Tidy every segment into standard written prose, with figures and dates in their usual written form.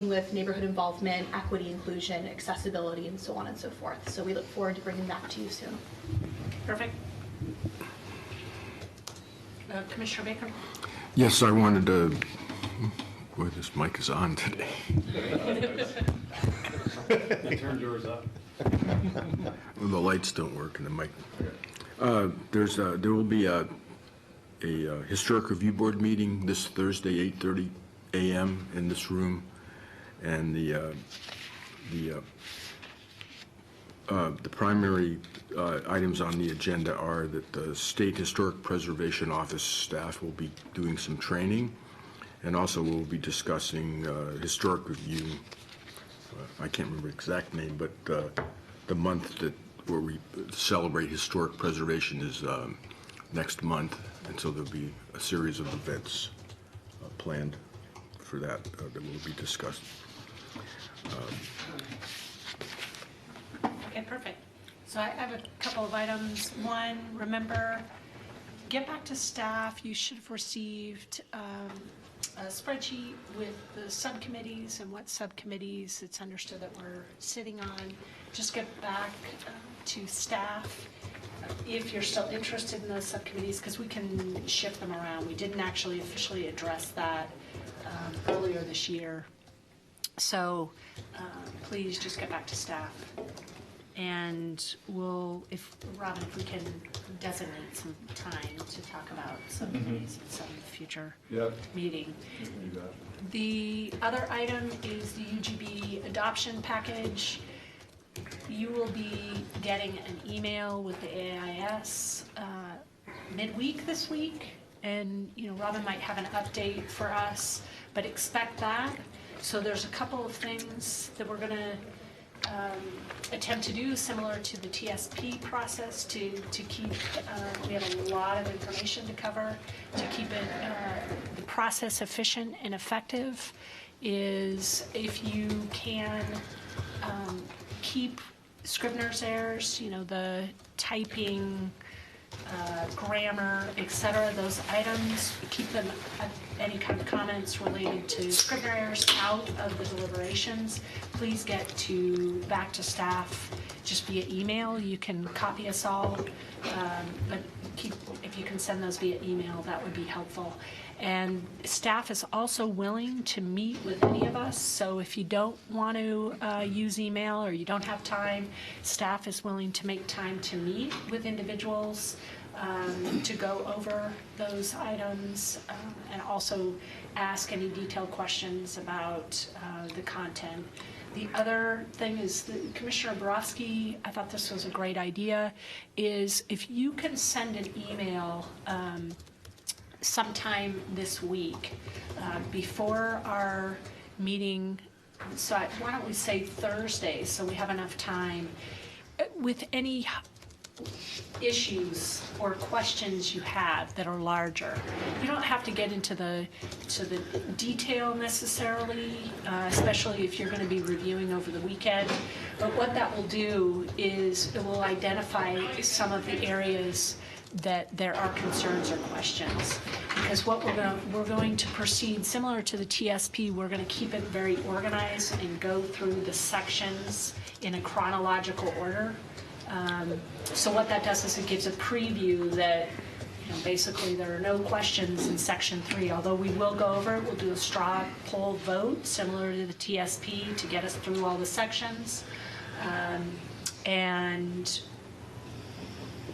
with neighborhood involvement, equity, inclusion, accessibility, and so on and so forth. So we look forward to bringing that to you soon. Perfect. Commissioner Baker? Yes, I wanted to, boy, this mic is on today. You turned yours up. Well, the lights don't work in the mic. There will be a historic review board meeting this Thursday, 8:30 a.m. in this room, and the primary items on the agenda are that the State Historic Preservation Office staff will be doing some training, and also we'll be discussing historic review. I can't remember the exact name, but the month where we celebrate historic preservation is next month, and so there'll be a series of events planned for that that will be discussed. Okay, perfect. So I have a couple of items. One, remember, get back to staff. You should have received a spreadsheet with the subcommittees and what subcommittees it's understood that we're sitting on. Just get back to staff if you're still interested in those subcommittees, because we can shift them around. We didn't actually officially address that earlier this year. So please just get back to staff. And we'll, Robin, if we can designate some time to talk about subcommittees in some future meeting. The other item is the UGB adoption package. You will be getting an email with the AIS midweek this week, and Robin might have an update for us, but expect that. So there's a couple of things that we're going to attempt to do similar to the TSP process to keep, we have a lot of information to cover, to keep it, the process efficient and effective is if you can keep Scrivener's errors, the typing, grammar, etc., those items, keep them, any kind of comments related to Scrivener errors out of the deliberations. Please get back to staff just via email. You can copy us all, but if you can send those via email, that would be helpful. And staff is also willing to meet with any of us, so if you don't want to use email or you don't have time, staff is willing to make time to meet with individuals to go over those items and also ask any detailed questions about the content. The other thing is that Commissioner Borowski, I thought this was a great idea, is if you can send an email sometime this week before our meeting, so why don't we say Thursday so we have enough time, with any issues or questions you have that are larger. You don't have to get into the detail necessarily, especially if you're going to be reviewing over the weekend. But what that will do is it will identify some of the areas that there are concerns or questions. Because what we're going to proceed similar to the TSP, we're going to keep it very organized and go through the sections in a chronological order. So what that does is it gives a preview that basically there are no questions in section 3, although we will go over it. We'll do a straw poll vote similar to the TSP to get us through all the sections. And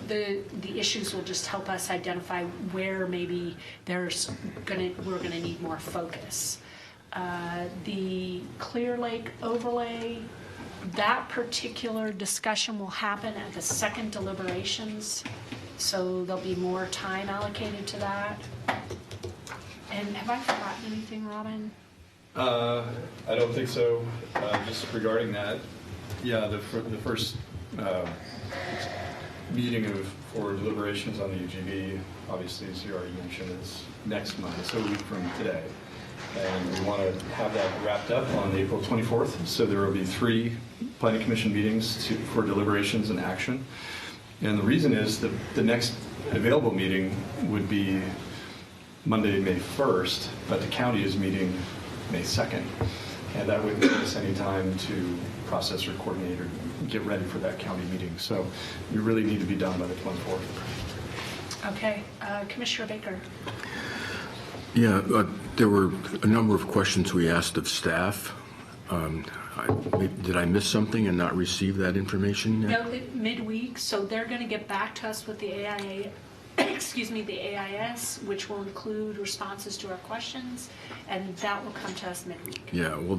the issues will just help us identify where maybe we're gonna need more focus. The Clear Lake overlay, that particular discussion will happen at the second deliberations, so there'll be more time allocated to that. And have I forgotten anything, Robin? I don't think so. Just regarding that, yeah, the first meeting for deliberations on the UGB, obviously, as you already mentioned, is next month, so a week from today. And we want to have that wrapped up on April 24th. So there will be 3 Planning Commission meetings for deliberations and action. And the reason is that the next available meeting would be Monday, May 1st, but the county is meeting May 2nd. and that wouldn't give us any time to process or coordinate or get ready for that county meeting. So we really need to be done by the 24th. Okay, Commissioner Baker. Yeah, there were a number of questions we asked of staff. Did I miss something and not receive that information yet? No, midweek, so they're going to get back to us with the AIA, excuse me, the AIS, which will include responses to our questions, and that will come to us midweek. Yeah, well,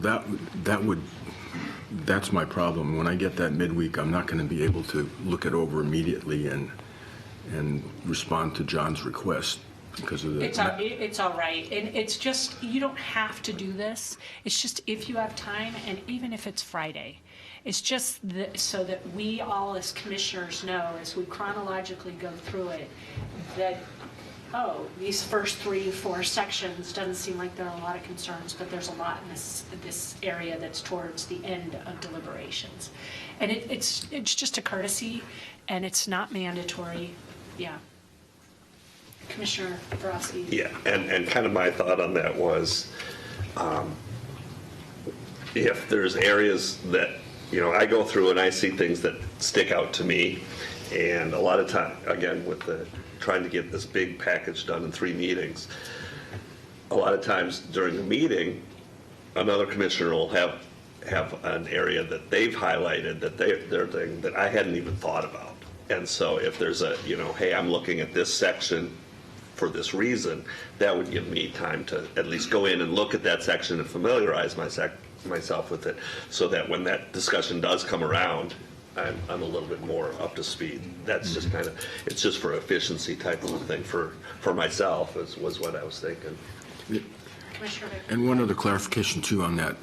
that's my problem. When I get that midweek, I'm not going to be able to look it over immediately and respond to John's request because of the... It's all right, and it's just, you don't have to do this. It's just if you have time, and even if it's Friday. It's just so that we all as commissioners know, as we chronologically go through it, that, oh, these first 3 or 4 sections doesn't seem like there are a lot of concerns, but there's a lot in this area that's towards the end of deliberations. And it's just a courtesy, and it's not mandatory. Yeah. Commissioner Borowski. Yeah, and kind of my thought on that was, if there's areas that, you know, I go through and I see things that stick out to me, and a lot of time, again, with trying to get this big package done in 3 meetings, a lot of times during the meeting, another commissioner will have an area that they've highlighted that their thing that I hadn't even thought about. And so if there's a, you know, hey, I'm looking at this section for this reason, that would give me time to at least go in and look at that section and familiarize myself with it, so that when that discussion does come around, I'm a little bit more up to speed. That's just kind of, it's just for efficiency type of a thing for myself, was what I was thinking. Commissioner Baker. And one other clarification too on that.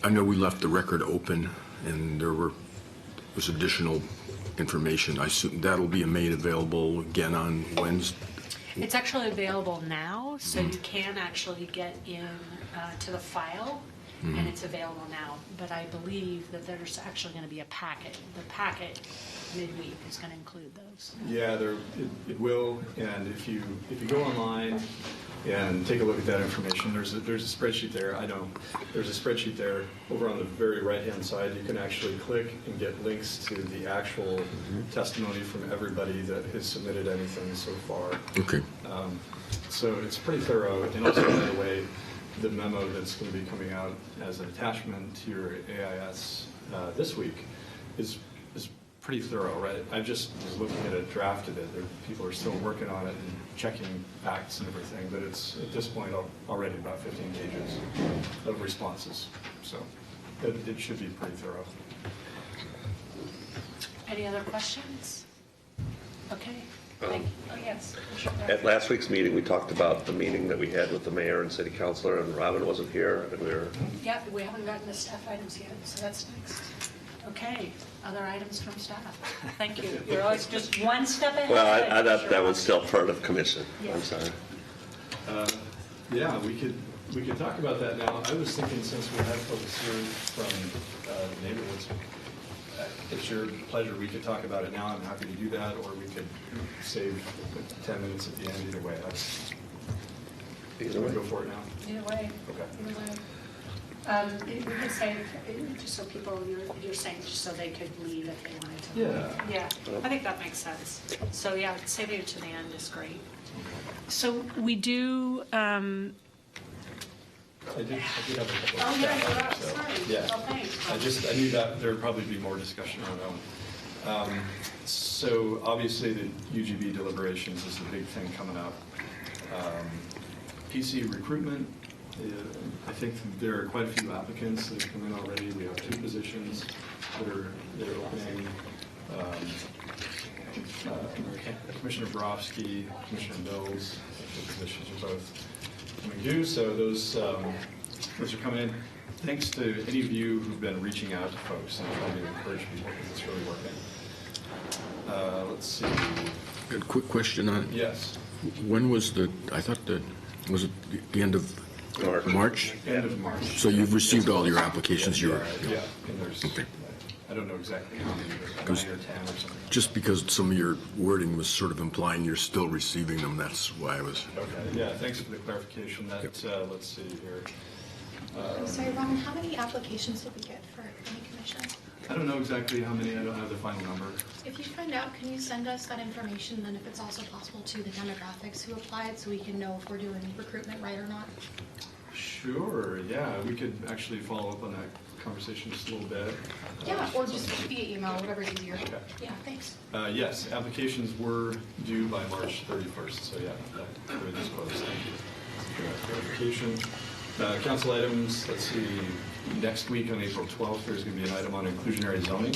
I know we left the record open and there was additional information. I assume that'll be made available again on Wednesday. It's actually available now, so you can actually get in to the file, and it's available now. But I believe that there's actually going to be a packet. The packet midweek is going to include those. Yeah, it will, and if you go online and take a look at that information, there's a spreadsheet there. There's a spreadsheet there over on the very right-hand side. You can actually click and get links to the actual testimony from everybody that has submitted anything so far. Okay. So it's pretty thorough, and also, by the way, the memo that's going to be coming out as an attachment to your AIS this week is pretty thorough, right? I just was looking at a draft of it. People are still working on it and checking facts and everything, but it's at this point already about 15 pages of responses. So it should be pretty thorough. Any other questions? Okay. Thank you. Oh, yes. At last week's meeting, we talked about the meeting that we had with the mayor and city councilor, and Robin wasn't here, and we were... Yeah, we haven't gotten the staff items yet, so that's next. Okay, other items from staff. Thank you. You're always just one step ahead. Well, I thought that was still part of commission. Yeah. I'm sorry. Yeah, we could talk about that now. I was thinking, since we have folks here from neighborhoods, it's your pleasure. We could talk about it now. I'm happy to do that, or we could save 10 minutes at the end. Either way. Either way. Go for it now. Either way. Okay. Either way. We could say, just so people, you're saying, just so they could leave if they wanted to. Yeah. Yeah, I think that makes sense. So yeah, saving it to the end is great. So we do, I did have a couple of oh yeah, staff you're up, items, so, sorry. yeah. Oh, thanks. I knew that there would probably be more discussion around them. So obviously the UGB deliberations is the big thing coming up. PC recruitment, I think there are quite a few applicants that have come in already. We have 2 positions that are opening. Commissioner Borowski, Commissioner Mills, the positions are both coming due, so those are coming in. Thanks to any of you who've been reaching out to folks and trying to encourage people, because it's really working. Let's see. A quick question on it. Yes. When was was it the end of March? End of March. So you've received all your applications? Yeah, and there's, Okay. I don't know exactly how many, but 9 or 10 or something. Just because some of your wording was sort of implying you're still receiving them, that's why I was... Okay, yeah, thanks for the clarification. That, let's see here. I'm sorry, Ron, how many applications did we get for planning commission? I don't know exactly how many, I don't have the final number. If you find out, can you send us that information, then if it's also possible to the demographics who applied, so we can know if we're doing recruitment right or not? Sure, yeah, we could actually follow up on that conversation just a little bit. Yeah, or just via email, whatever's easier. Okay. Yeah, thanks. Yes, applications were due by March 31st, so yeah, that everything's closed. Thank you for that clarification. Council items, let's see, next week on April 12th, there's going to be an item on inclusionary zoning.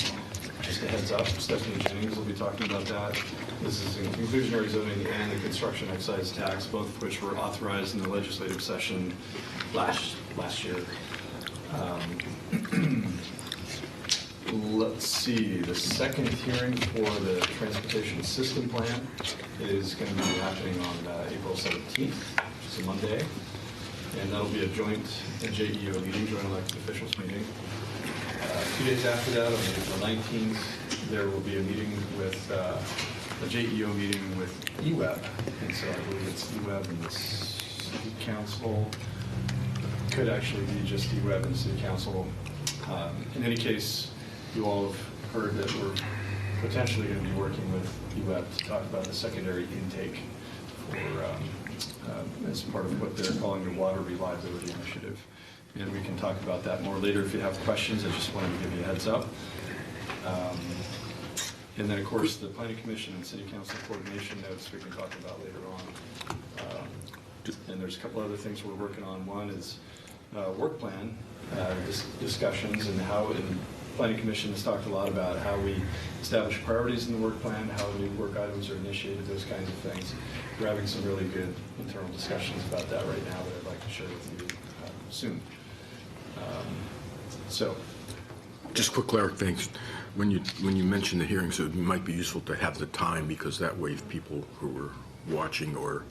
Just a heads up, Stephanie Jennings will be talking about that. This is inclusionary zoning and the construction excise tax, both of which were authorized in the legislative session last year. Let's see, the second hearing for the transportation system plan is going to be happening on April 17th, which is a Monday. And that'll be a joint JEO meeting, joint elected officials meeting. 2 days after that, on April 19th, there will be a meeting with, a JEO meeting with EWEB. And so I believe it's EWEB and the City Council. Could actually be just EWEB and City Council. In any case, you all have heard that we're potentially going to be working with EWEB to talk about the secondary intake for as part of what they're calling the Water Reliability Initiative. And we can talk about that more later if you have questions. I just wanted to give you a heads up. And then, of course, the Planning Commission and City Council coordination notes we can talk about later on. And there's a couple other things we're working on. One is work plan discussions and how Planning Commission has talked a lot about how we establish priorities in the work plan, how new work items are initiated, those kinds of things. We're having some really good internal discussions about that right now that I'd like to share with you soon. Just quick clarification. When you mention the hearings, it might be useful to have the time, because that way people who are watching or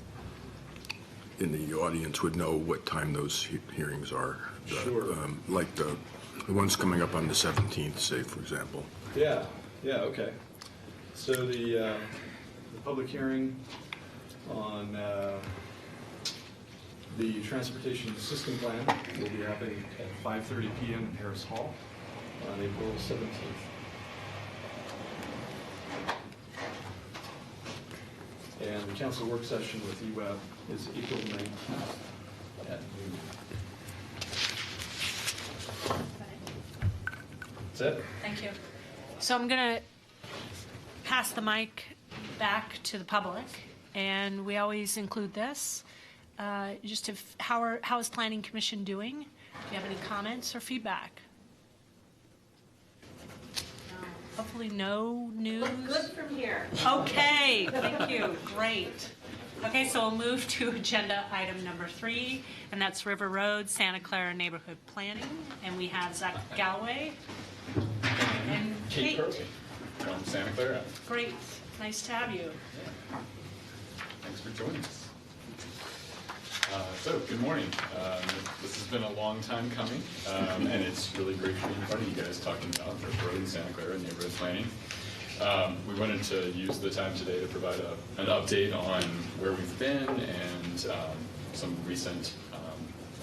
in the audience would know what time those hearings are. Sure. Like the ones coming up on the 17th, say, for example. Yeah, okay. So the public hearing on the transportation system plan will be happening at 5:30 p.m. in Harris Hall on April 17th. And the council work session with EWEB is April 19th at noon. That's it? Thank you. So I'm going to pass the mic back to the public, and we always include this. Just how is Planning Commission doing? Do you have any comments or feedback? Hopefully no news. Good from here. Okay, thank you. Great. Okay, so we'll move to agenda item number 3, and that's River Road, Santa Clara Neighborhood Planning. And we have Zach Galloway and Kate. Curley from Santa Clara. Great. Nice to have you. Thanks for joining us. So, good morning. This has been a long time coming, and it's really great to be in front of you guys talking about River Road and Santa Clara neighborhood planning. We wanted to use the time today to provide an update on where we've been and some recent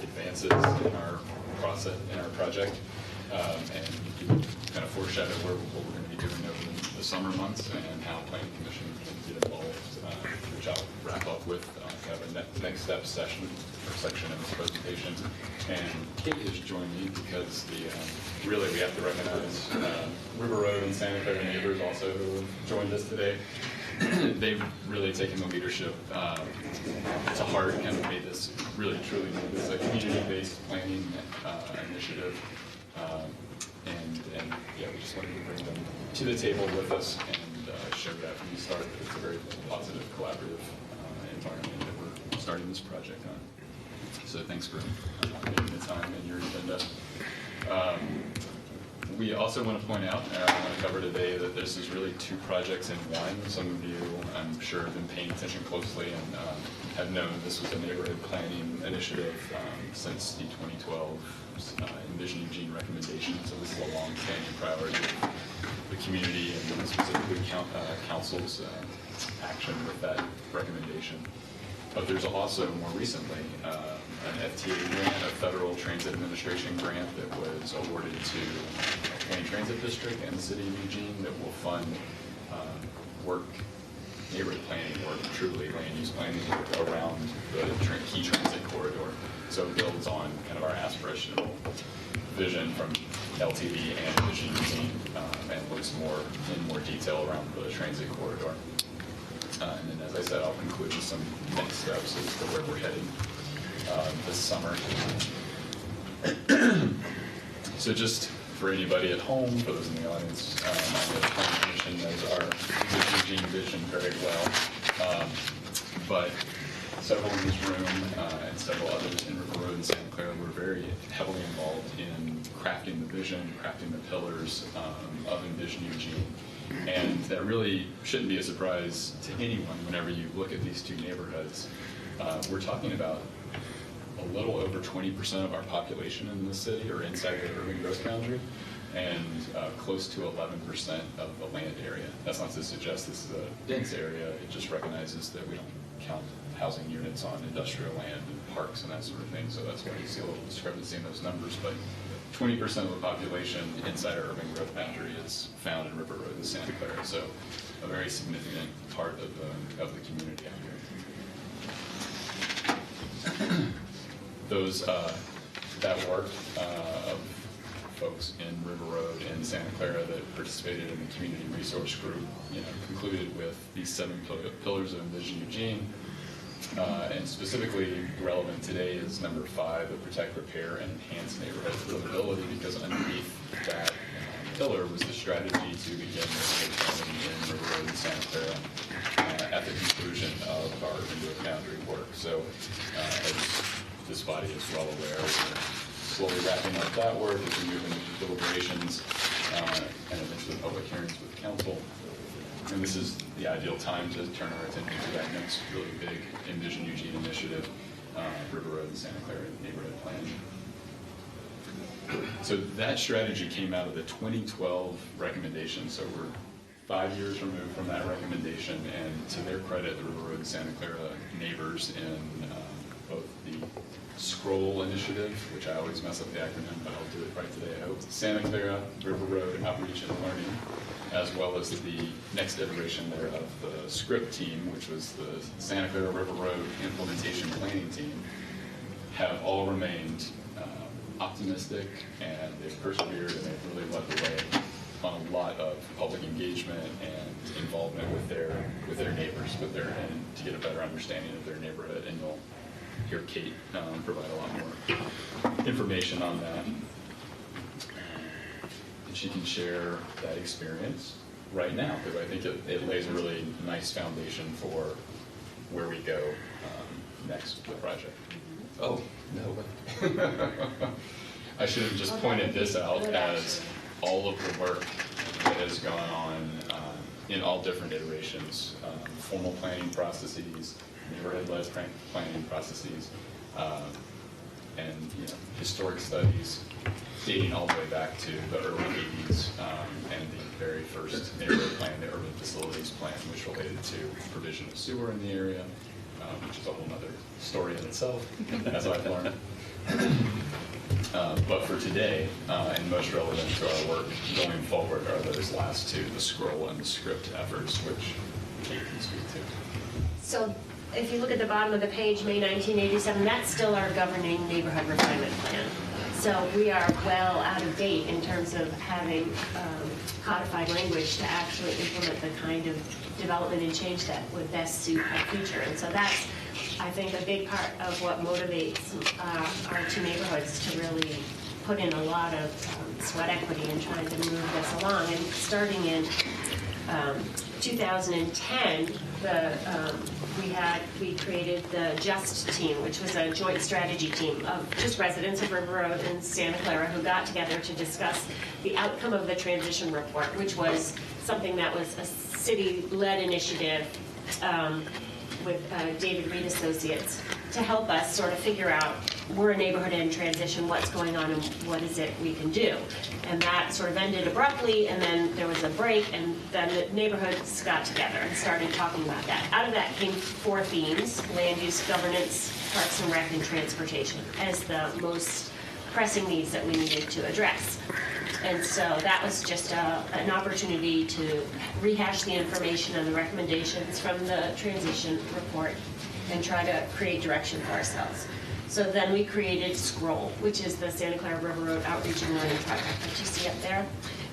advances in our process, in our project, and kind of foreshadow what we're going to be doing over the summer months and how Planning Commission can get involved, which I'll wrap up with kind of a next step section of this presentation. And Kate has joined me because really we have to recognize River Road and Santa Clara neighbors also joined us today. They've really taken the leadership to heart and kind of made this really truly made this a community-based planning initiative. And yeah, we just wanted to bring them to the table with us and show that from the start that it's a very positive, collaborative environment that we're starting this project on. So thanks for making the time in your agenda. We also want to point out, and I want to cover today, that this is really 2 projects in one. Some of you, I'm sure, have been paying attention closely and have known this was a neighborhood planning initiative since the 2012 Envision Eugene recommendation. So this is a long-standing priority of the community and specifically council's action with that recommendation. But there's also, more recently, an FTA grant, a Federal Transit Administration grant that was awarded to Wayne Transit District and the City of Eugene that will fund neighborhood planning work, truly land use planning work around the key transit corridor. So it builds on kind of our aspirational vision from LTV and Envision Eugene, and looks in more detail around the transit corridor. And then, as I said, I'll conclude with some next steps as to where we're heading this summer. So just for anybody at home, for those in the audience, I know the planning commission knows our Eugene vision very well. But several in this room and several others in River Road and Santa Clara were very heavily involved in crafting the vision, crafting the pillars of Envision Eugene. And that really shouldn't be a surprise to anyone whenever you look at these two neighborhoods. We're talking about a little over 20% of our population in the city are inside the urban growth boundary, and close to 11% of the land area. That's not to suggest this is a dense area, it just recognizes that we don't count housing units on industrial land and parks and that sort of thing, so that's why you see a little discrepancy in those numbers. But 20% of the population inside our urban growth boundary is found in River Road and Santa Clara, so a very significant part of the community out here. That work of folks in River Road and Santa Clara that participated in the community resource group, concluded with these 7 pillars of Envision Eugene. And specifically relevant today is number 5, the protect, repair, and enhance neighborhood livability, because underneath that pillar was the strategy to begin neighborhood planning in River Road and Santa Clara at the conclusion of our urban growth boundary work. So as this body is well aware, we're slowly wrapping up that work as we move into deliberations and eventually public hearings with council. And this is the ideal time to turn our attention to that next really big Envision Eugene initiative, River Road and Santa Clara neighborhood plan. So that strategy came out of the 2012 recommendation. So we're 5 years removed from that recommendation, and to their credit, the River Road and Santa Clara neighbors in both the SCRROL initiative, which I always mess up the acronym, but I'll do it right today, I hope. Santa Clara River Road Outreach and Learning, as well as the next iteration there of the SCRRIPT team, which was the Santa Clara River Road Implementation Planning Team, have all remained optimistic, and they've persevered, and they've really led the way on a lot of public engagement and involvement with their neighbors, and to get a better understanding of their neighborhood. And you'll hear Kate provide a lot more information on that. And she can share that experience right now, because I think it lays a really nice foundation for where we go next with the project. Oh, no. I should have just pointed this out as all of the work that has gone on in all different iterations, formal planning processes, neighborhood-led planning processes, and historic studies dating all the way back to the early 80s and the very first neighborhood plan, the urban facilities plan, which related to provision of sewer in the area, which is a whole other story in itself, as I've learned. But for today, and most relevant to our work going forward, are those last two, the SCRROL and the SCRRIPT efforts, which Kate can speak to. So if you look at the bottom of the page, May 1987, that's still our governing neighborhood refinement plan. So we are well out of date in terms of having codified language to actually implement the kind of development and change that would best suit our future. And so that's, I think, a big part of what motivates our two neighborhoods to really put in a lot of sweat equity in trying to move this along. And starting in 2010, we created the JUST team, which was a joint strategy team of just residents of River Road and Santa Clara who got together to discuss the outcome of the transition report, which was something that was a city-led initiative with David Reed Associates to help us sort of figure out we're a neighborhood in transition, what's going on and what is it we can do? And that sort of ended abruptly, and then there was a break, and then the neighborhoods got together and started talking about that. Out of that came 4 themes: land use, governance, parks and rec, and transportation, as the most pressing needs that we needed to address. And so that was just an opportunity to rehash the information and the recommendations from the transition report and try to create direction for ourselves. So then we created SCRROL, which is the Santa Clara River Road Outreach and Learning Project that you see up there.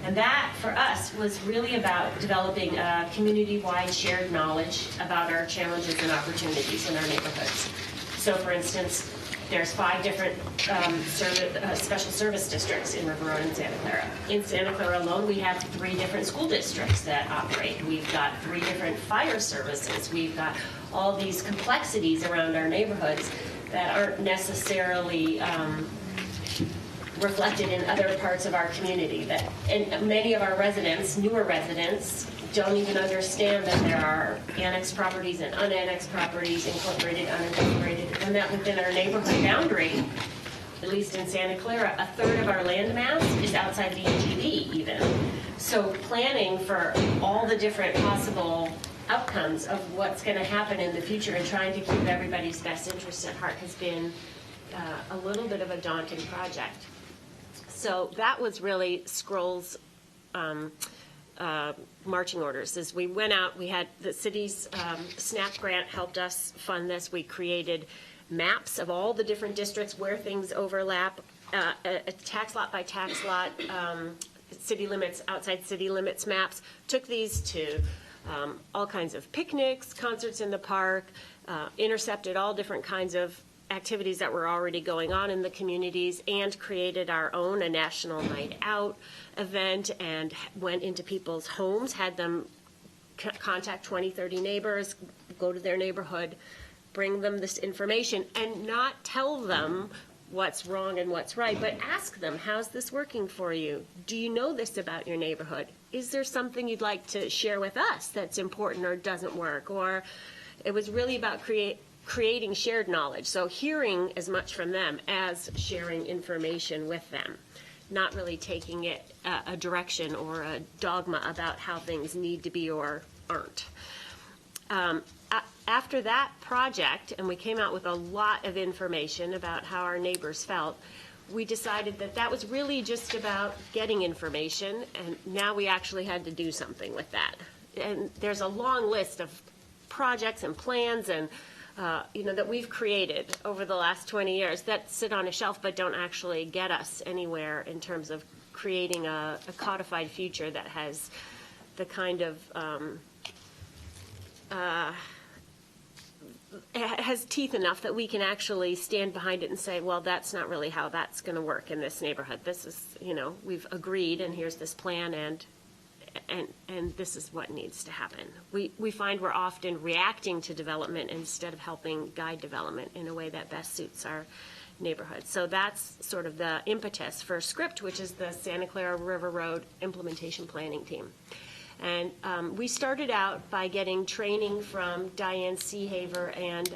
And that, for us, was really about developing a community-wide shared knowledge about our challenges and opportunities in our neighborhoods. So, for instance, there's 5 different special service districts in River Road and Santa Clara. In Santa Clara alone, we have 3 different school districts that operate. We've got 3 different fire services. We've got all these complexities around our neighborhoods that aren't necessarily reflected in other parts of our community. And many of our residents, newer residents, don't even understand that there are annexed properties and unannexed properties, incorporated, unincorporated, and that within our neighborhood boundary, at least in Santa Clara, 1/3 of our land mass is outside the UGB even. So planning for all the different possible outcomes of what's going to happen in the future and trying to keep everybody's best interests at heart has been a little bit of a daunting project. So that was really SCRROL's marching orders. As we went out, we had the city's SNAP grant helped us fund this. We created maps of all the different districts where things overlap, a tax lot by tax lot, city limits, outside city limits maps. Took these to all kinds of picnics, concerts in the park, intercepted all different kinds of activities that were already going on in the communities, and created our own a national night out event, and went into people's homes, had them contact 20, 30 neighbors, go to their neighborhood, bring them this information, and not tell them what's wrong and what's right, but ask them, how's this working for you? Do you know this about your neighborhood? Is there something you'd like to share with us that's important or doesn't work? Or it was really about creating shared knowledge. So hearing as much from them as sharing information with them, not really taking it a direction or a dogma about how things need to be or aren't. After that project, and we came out with a lot of information about how our neighbors felt, we decided that that was really just about getting information, and now we actually had to do something with that. And there's a long list of projects and plans and that we've created over the last 20 years that sit on a shelf but don't actually get us anywhere in terms of creating a codified future that has the kind of has teeth enough that we can actually stand behind it and say, well, that's not really how that's going to work in this neighborhood. This is, we've agreed, and here's this plan, and this is what needs to happen. We find we're often reacting to development instead of helping guide development in a way that best suits our neighborhood. So that's sort of the impetus for SCRRIPT, which is the Santa Clara River Road Implementation Planning Team. And we started out by getting training from Diane Seehaver and,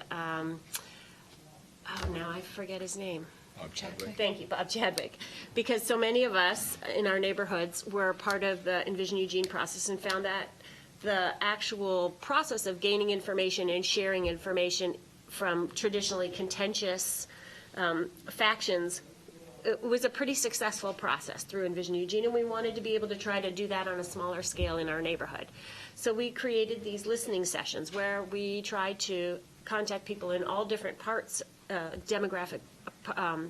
now I forget his name. Bob Chadwick. Thank you, Bob Chadwick. Because so many of us in our neighborhoods were part of the Envision Eugene process and found that the actual process of gaining information and sharing information from traditionally contentious factions, it was a pretty successful process through Envision Eugene, and we wanted to be able to try to do that on a smaller scale in our neighborhood. So we created these listening sessions where we tried to contact people in all different parts,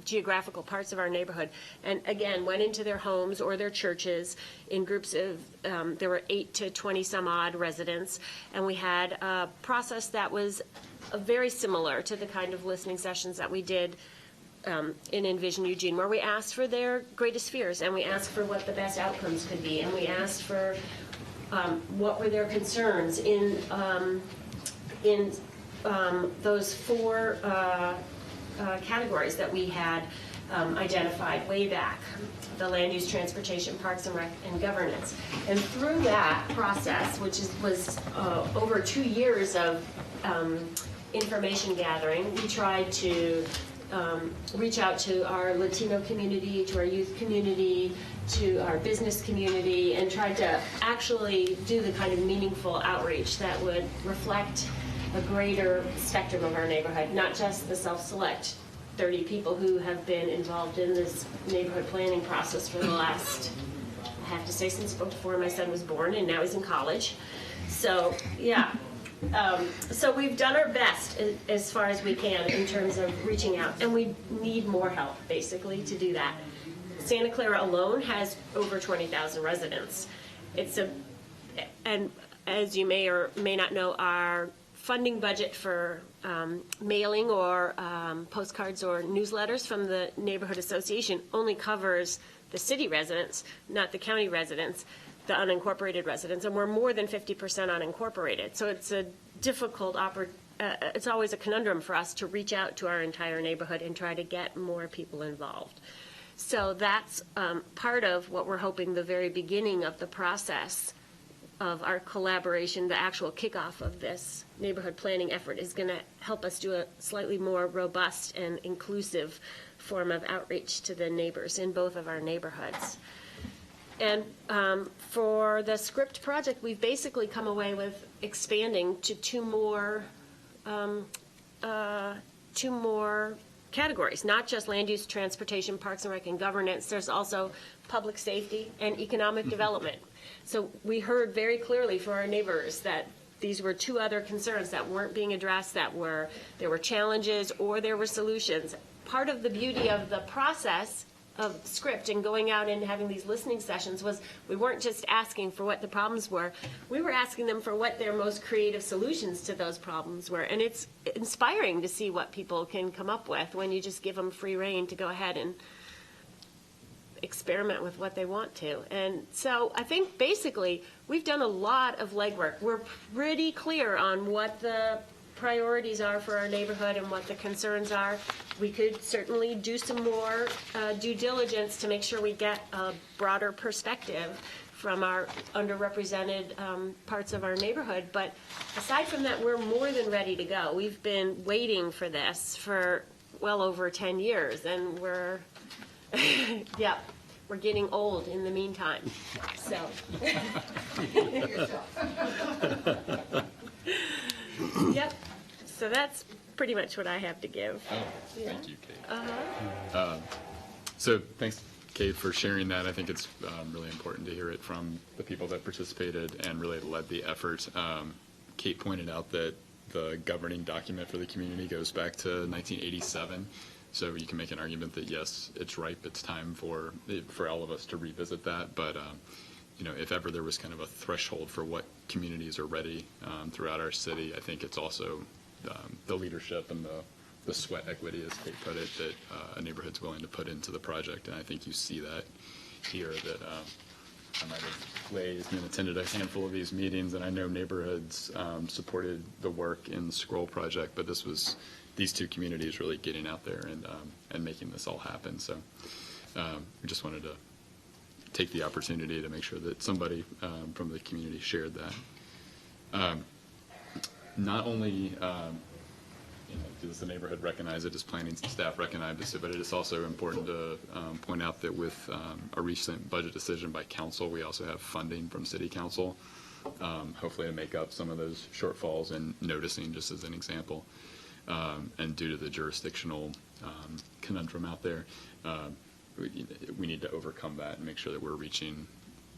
geographical parts of our neighborhood, and again went into their homes or their churches in groups of there were 8 to 20 some odd residents, and we had a process that was very similar to the kind of listening sessions that we did in Envision Eugene, where we asked for their greatest fears, and we asked for what the best outcomes could be, and we asked for what were their concerns in those 4 categories that we had identified way back: the land use, transportation, parks and rec, and governance. And through that process, which was over 2 years of information gathering, we tried to reach out to our Latino community, to our youth community, to our business community, and tried to actually do the kind of meaningful outreach that would reflect a greater spectrum of our neighborhood, not just the self-select 30 people who have been involved in this neighborhood planning process for the last, I have to say, since before my son was born, and now he's in college. So, yeah. So we've done our best as far as we can in terms of reaching out, and we need more help, basically, to do that. Santa Clara alone has over 20,000 residents. And as you may or may not know, our funding budget for mailing or postcards or newsletters from the Neighborhood Association only covers the city residents, not the county residents, the unincorporated residents, and we're more than 50% unincorporated. So it's a difficult it's always a conundrum for us to reach out to our entire neighborhood and try to get more people involved. So that's part of what we're hoping the very beginning of the process of our collaboration, the actual kickoff of this neighborhood planning effort, is going to help us do a slightly more robust and inclusive form of outreach to the neighbors in both of our neighborhoods. And for the SCRRIPT project, we've basically come away with expanding to two more categories, not just land use, transportation, parks and rec, and governance. There's also public safety and economic development. So we heard very clearly from our neighbors that these were two other concerns that weren't being addressed, there were challenges or there were solutions. Part of the beauty of the process of SCRRRIPT and going out and having these listening sessions was we weren't just asking for what the problems were, we were asking them for what their most creative solutions to those problems were. And it's inspiring to see what people can come up with when you just give them free rein to go ahead and experiment with what they want to. And so I think basically we've done a lot of legwork. We're pretty clear on what the priorities are for our neighborhood and what the concerns are. We could certainly do some more due diligence to make sure we get a broader perspective from our underrepresented parts of our neighborhood. But aside from that, we're more than ready to go. We've been waiting for this for well over 10 years, and we're, yeah, we're getting old in the meantime. So. Yep. So that's pretty much what I have to give. Oh, thank you, Kate. So thanks, Kate, for sharing that. I think it's really important to hear it from the people that participated and really led the effort. Kate pointed out that the governing document for the community goes back to 1987. So you can make an argument that, yes, it's ripe. It's time for all of us to revisit that. But you know, if ever there was kind of a threshold for what communities are ready throughout our city, I think it's also the leadership and the sweat equity, as Kate put it, that a neighborhood's willing to put into the project. And I think you see that here, that I might have glazed and attended a handful of these meetings, and I know neighborhoods supported the work in the SCRROL project, but these two communities really getting out there and making this all happen. So we just wanted to take the opportunity to make sure that somebody from the community shared that. Not only does the neighborhood recognize it, does planning staff recognize it, but it is also important to point out that with a recent budget decision by council, we also have funding from city council, hopefully to make up some of those shortfalls in noticing, just as an example. And due to the jurisdictional conundrum out there, we need to overcome that and make sure that we're reaching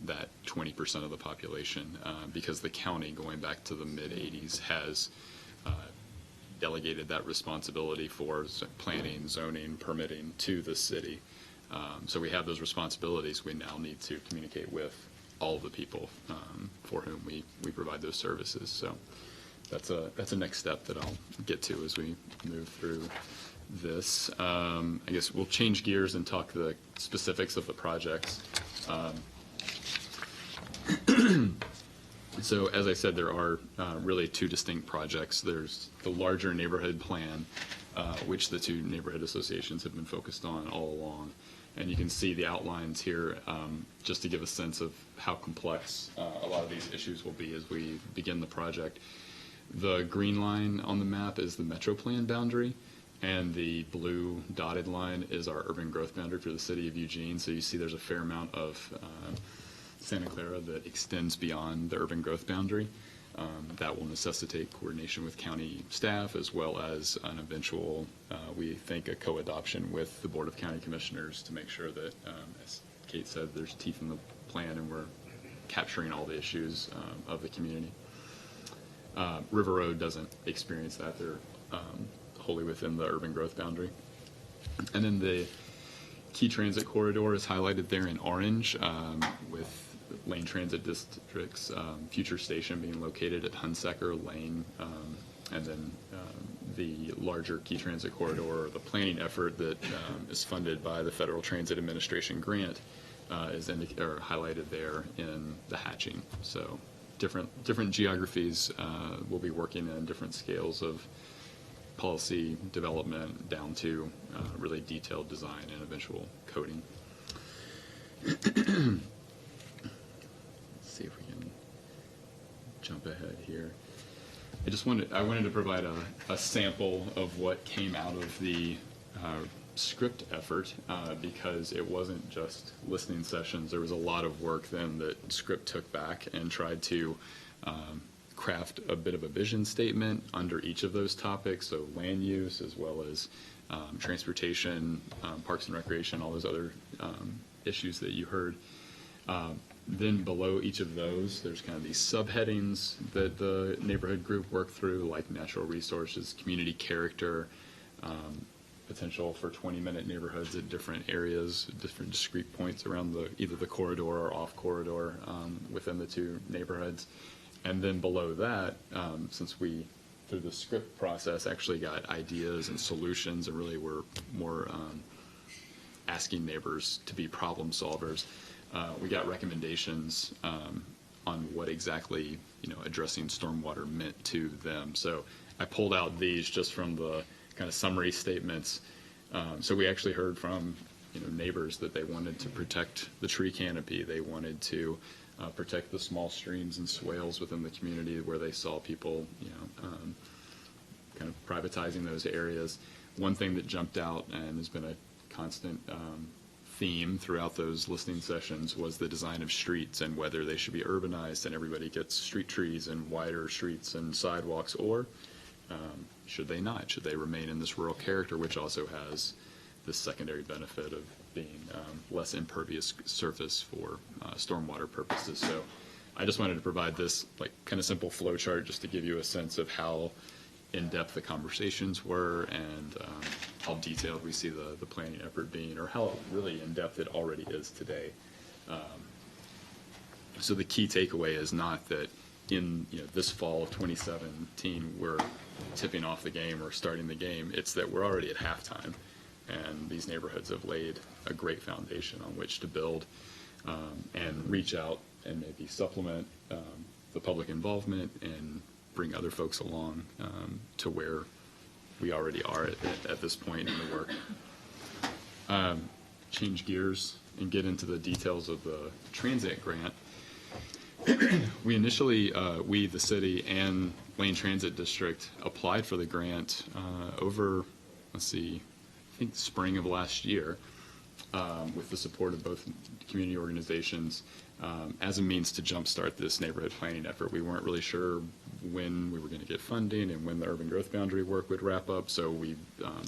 that 20% of the population, because the county, going back to the mid-'80s, has delegated that responsibility for planning, zoning, permitting to the city. So we have those responsibilities. We now need to communicate with all of the people for whom we provide those services. So that's a next step that I'll get to as we move through this. I guess we'll change gears and talk the specifics of the projects. So as I said, there are really two distinct projects. There's the larger neighborhood plan, which the two neighborhood associations have been focused on all along. And you can see the outlines here just to give a sense of how complex a lot of these issues will be as we begin the project. The green line on the map is the Metro Plan boundary, And the blue dotted line is our urban growth boundary for the city of Eugene. So you see there's a fair amount of Santa Clara that extends beyond the urban growth boundary. That will necessitate coordination with county staff as well as an eventual, we think, a co-adoption with the Board of County Commissioners to make sure that, as Kate said, there's teeth in the plan and we're capturing all the issues of the community. River Road doesn't experience that. They're wholly within the urban growth boundary. And then the key transit corridor is highlighted there in orange with Lane Transit District's future station being located at Hunsaker Lane, and then the larger key transit corridor, the planning effort that is funded by the Federal Transit Administration grant is highlighted there in the hatching. So different geographies will be working in different scales of policy development down to really detailed design and eventual coding. See if we can jump ahead here. I wanted to provide a sample of what came out of the SCRRIPT effort because it wasn't just listening sessions. There was a lot of work then that SCRRIPT took back and tried to craft a bit of a vision statement under each of those topics, so land use as well as transportation, parks and recreation, all those other issues that you heard. Then below each of those, there's kind of these subheadings that the neighborhood group worked through, like natural resources, community character, potential for 20-minute neighborhoods at different areas, different discrete points around either the corridor or off corridor within the two neighborhoods. And then below that, since we, through the SCRRIPT process, actually got ideas and solutions and really were more asking neighbors to be problem solvers, we got recommendations on what exactly addressing stormwater meant to them. So I pulled out these just from the kind of summary statements. So we actually heard from neighbors that they wanted to protect the tree canopy. They wanted to protect the small streams and swales within the community where they saw people kind of privatizing those areas. One thing that jumped out and has been a constant theme throughout those listening sessions was the design of streets and whether they should be urbanized and everybody gets street trees and wider streets and sidewalks, or should they not? Should they remain in this rural character, which also has this secondary benefit of being less impervious surface for stormwater purposes? So I just wanted to provide this kind of simple flow chart just to give you a sense of how in-depth the conversations were and how detailed we see the planning effort being, or how really in-depth it already is today. So the key takeaway is not that in this fall of 2017 we're tipping off the game or starting the game. It's that we're already at halftime, and these neighborhoods have laid a great foundation on which to build and reach out and maybe supplement the public involvement and bring other folks along to where we already are at this point in the work. Change gears and get into the details of the transit grant. We initially, the city and Lane Transit District applied for the grant over, I think spring of last year, with the support of both community organizations as a means to jumpstart this neighborhood planning effort. We weren't really sure when we were going to get funding and when the urban growth boundary work would wrap up, so we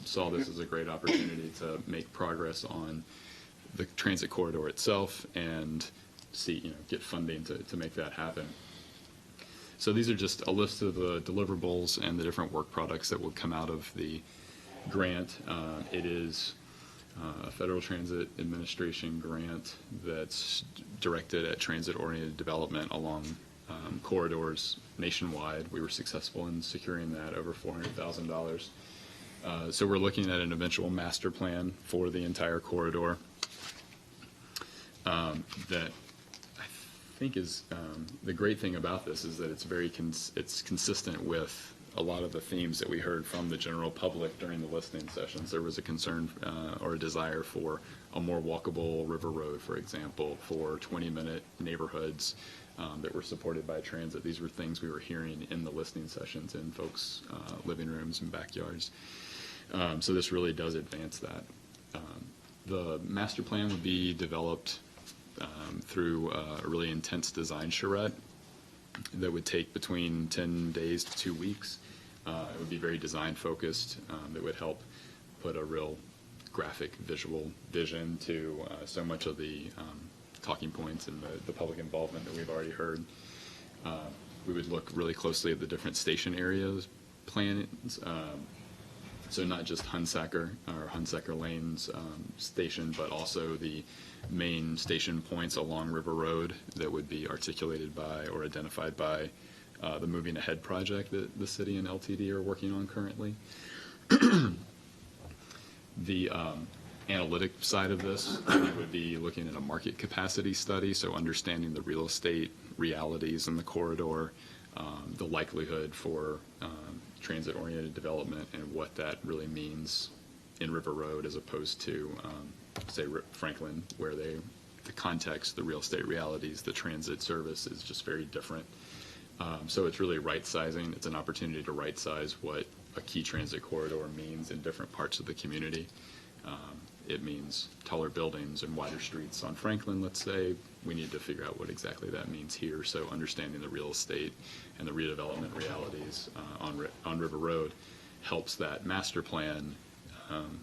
saw this as a great opportunity to make progress on the transit corridor itself and get funding to make that happen. So these are just a list of the deliverables and the different work products that will come out of the grant. It is a Federal Transit Administration grant that's directed at transit-oriented development along corridors nationwide. We were successful in securing that, over $400,000. So we're looking at an eventual master plan for the entire corridor that I think is the great thing about this is that it's it's consistent with a lot of the themes that we heard from the general public during the listening sessions. There was a concern or a desire for a more walkable river road, for example, for 20-minute neighborhoods that were supported by transit. These were things we were hearing in the listening sessions in folks' living rooms and backyards. So this really does advance that. The master plan would be developed through a really intense design charrette that would take between 10 days to 2 weeks. It would be very design focused. That would help put a real graphic visual vision to so much of the talking points and the public involvement that we've already heard. We would look really closely at the different station areas plans. So not just Hunsaker or Hunsaker Lanes station, but also the main station points along River Road that would be articulated by or identified by the Moving Ahead project that the city and LTD are working on currently. The analytic side of this would be looking at a market capacity study, so understanding the real estate realities in the corridor, the likelihood for transit-oriented development and what that really means in River Road as opposed to, say, Franklin, where the context, the real estate realities, the transit service is just very different. So it's really right-sizing. It's an opportunity to right-size what a key transit corridor means in different parts of the community. It means taller buildings and wider streets on Franklin, let's say. We need to figure out what exactly that means here. So understanding the real estate and the redevelopment realities on River Road helps that master plan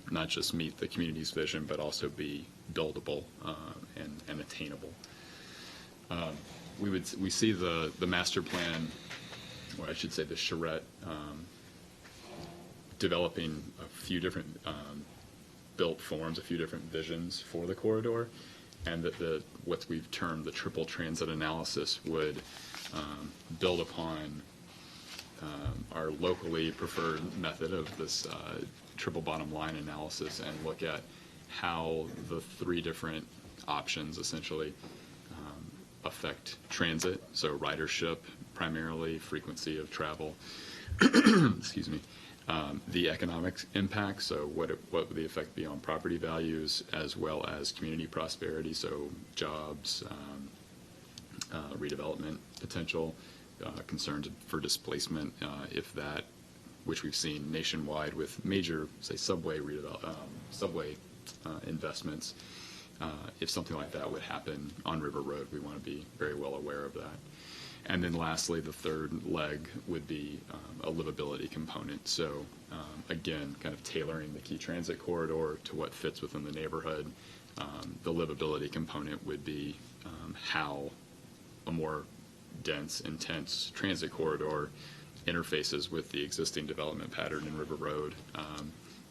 not just meet the community's vision, but also be buildable and attainable. We see the master plan, or I should say the charrette, developing a few different built forms, a few different visions for the corridor, and that what we've termed the triple transit analysis would build upon our locally preferred method of this triple bottom line analysis and look at how the three different options essentially affect transit, so ridership primarily, frequency of travel, excuse me, the economic impact, so what would the effect be on property values, as well as community prosperity, so jobs, redevelopment potential, concerns for displacement, if that, which we've seen nationwide with major, say, subway investments, if something like that would happen on River Road, we want to be very well aware of that. And then lastly, the third leg would be a livability component. So again, kind of tailoring the key transit corridor to what fits within the neighborhood. The livability component would be how a more dense, intense transit corridor interfaces with the existing development pattern in River Road.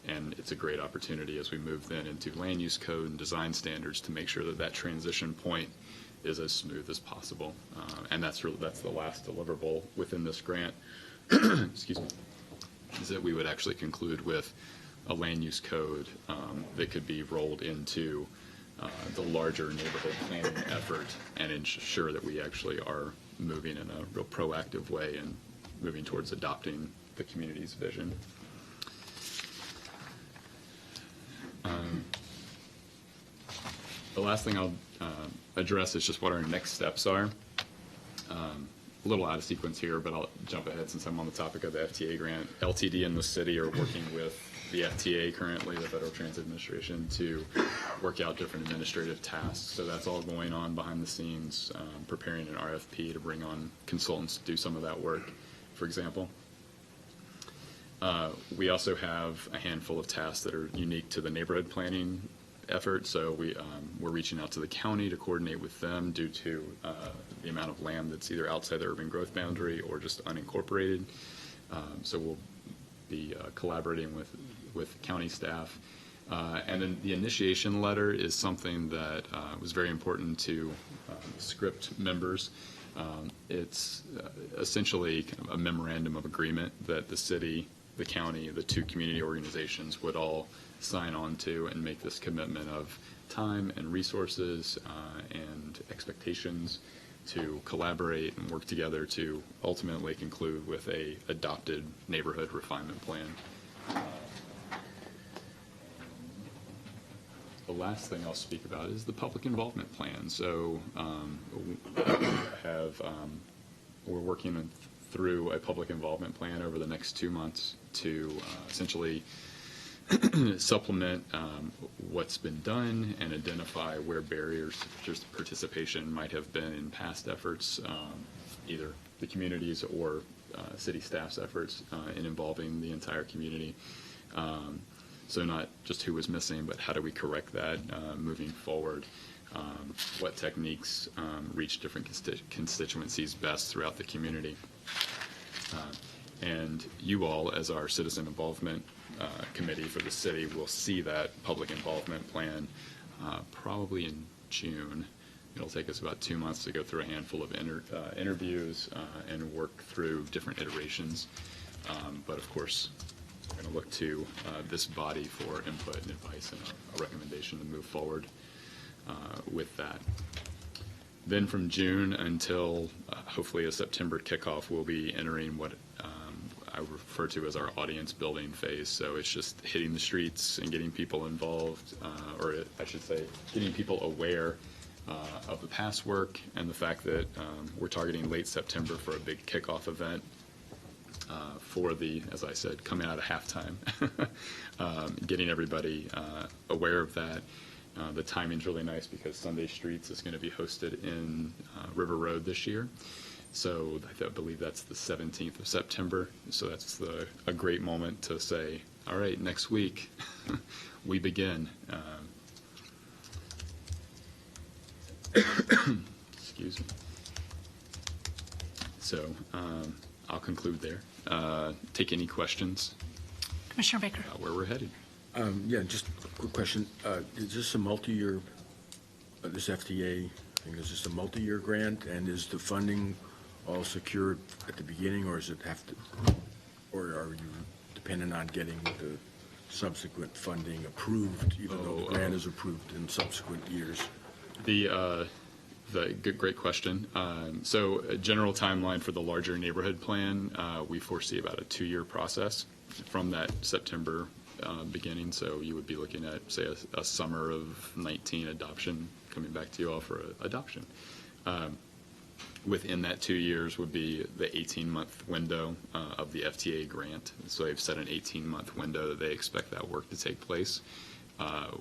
And it's a great opportunity as we move then into land use code and design standards to make sure that that transition point is as smooth as possible. And that's the last deliverable within this grant, excuse me, is that we would actually conclude with a land use code that could be rolled into the larger neighborhood planning effort and ensure that we actually are moving in a real proactive way and moving towards adopting the community's vision. The last thing I'll address is just what our next steps are. A little out of sequence here, but I'll jump ahead since I'm on the topic of the FTA grant. LTD and the city are working with the FTA currently, the Federal Transit Administration, to work out different administrative tasks. So that's all going on behind the scenes, preparing an RFP to bring on consultants to do some of that work, for example. We also have a handful of tasks that are unique to the neighborhood planning effort. So we're reaching out to the county to coordinate with them due to the amount of land that's either outside the urban growth boundary or just unincorporated. So we'll be collaborating with county staff. And then the initiation letter is something that was very important to SCRRIPT members. It's essentially kind of a memorandum of agreement that the city, the county, the two community organizations would all sign on to and make this commitment of time and resources and expectations to collaborate and work together to ultimately conclude with a adopted neighborhood refinement plan. The last thing I'll speak about is the public involvement plan. So we're working through a public involvement plan over the next 2 months to essentially supplement what's been done and identify where barriers to participation might have been in past efforts, either the communities or city staff's efforts in involving the entire community. So not just who was missing, but how do we correct that moving forward? What techniques reach different constituencies best throughout the community? And you all, as our citizen involvement committee for the city, will see that public involvement plan probably in June. It'll take us about 2 months to go through a handful of interviews and work through different iterations. But of course, we're going to look to this body for input and advice and a recommendation to move forward with that. Then from June until hopefully a September kickoff, we'll be entering what I refer to as our audience building phase. So it's just hitting the streets and getting people involved, or I should say, getting people aware of the past work and the fact that we're targeting late September for a big kickoff event for the, as I said, coming out of halftime, getting everybody aware of that. The timing's really nice because Sunday Streets is going to be hosted in River Road this year. So I believe that's the 17th of September. So that's a great moment to say, all right, next week we begin. Excuse me. So I'll conclude there. Take any questions Commissioner Baker. about where we're headed. Yeah, just a quick question. Is this a multi-year, this FTA thing, is this a multi-year grant? And is the funding all secured at the beginning, or does it have to, or are you dependent on getting the subsequent funding approved, even though the grant is approved in subsequent years? Great question. So a general timeline for the larger neighborhood plan, we foresee about a 2-year process from that September beginning. So you would be looking at, say, a summer of 19 adoption, coming back to you all for adoption. Within that 2 years would be the 18-month window of the FTA grant. So they've set an 18-month window that they expect that work to take place.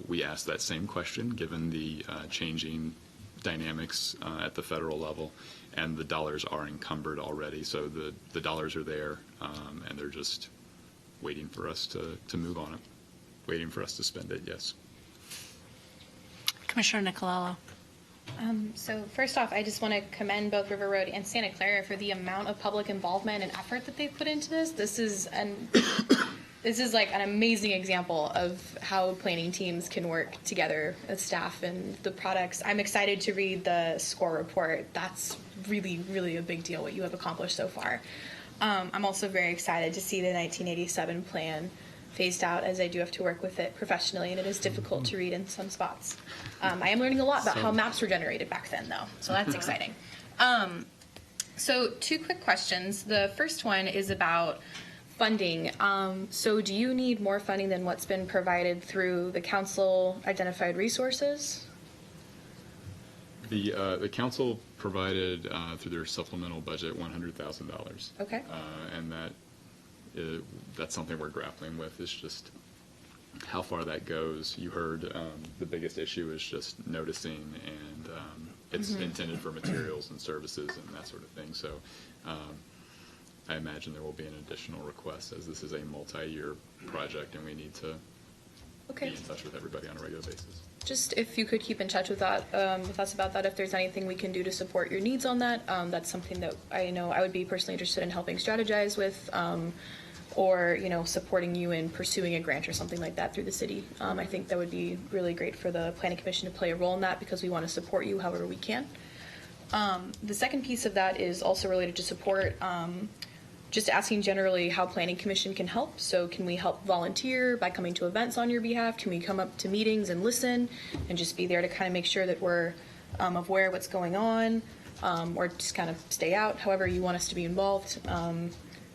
We asked that same question, given the changing dynamics at the federal level, and the dollars are encumbered already. So the dollars are there, and they're just waiting for us to move on it, waiting for us to spend it, yes. Commissioner Nicolello. So first off, I just want to commend both River Road and Santa Clara for the amount of public involvement and effort that they've put into this. This is like an amazing example of how planning teams can work together as staff and the products. I'm excited to read the SCORE report. That's really, really a big deal, what you have accomplished so far. I'm also very excited to see the 1987 plan phased out, as I do have to work with it professionally, and it is difficult to read in some spots. I am learning a lot about how maps were generated back then, though, so that's exciting. So 2 quick questions. The first one is about funding. So do you need more funding than what's been provided through the council identified resources? The council provided through their supplemental budget $100,000. Okay. And that's something we're grappling with, is just how far that goes. You heard the biggest issue is just noticing, and it's intended for materials and services and that sort of thing. So I imagine there will be an additional request, as this is a multi-year project and we need to be in touch with everybody on a regular basis. Just if you could keep in touch with that, with us about that, if there's anything we can do to support your needs on that, that's something that I know I would be personally interested in helping strategize with, or supporting you in pursuing a grant or something like that through the city. I think that would be really great for the Planning Commission to play a role in that, because we want to support you however we can. The second piece of that is also related to support. Just asking generally how Planning Commission can help. So can we help volunteer by coming to events on your behalf? Can we come up to meetings and listen and just be there to kind of make sure that we're aware of what's going on, or just kind of stay out, however you want us to be involved.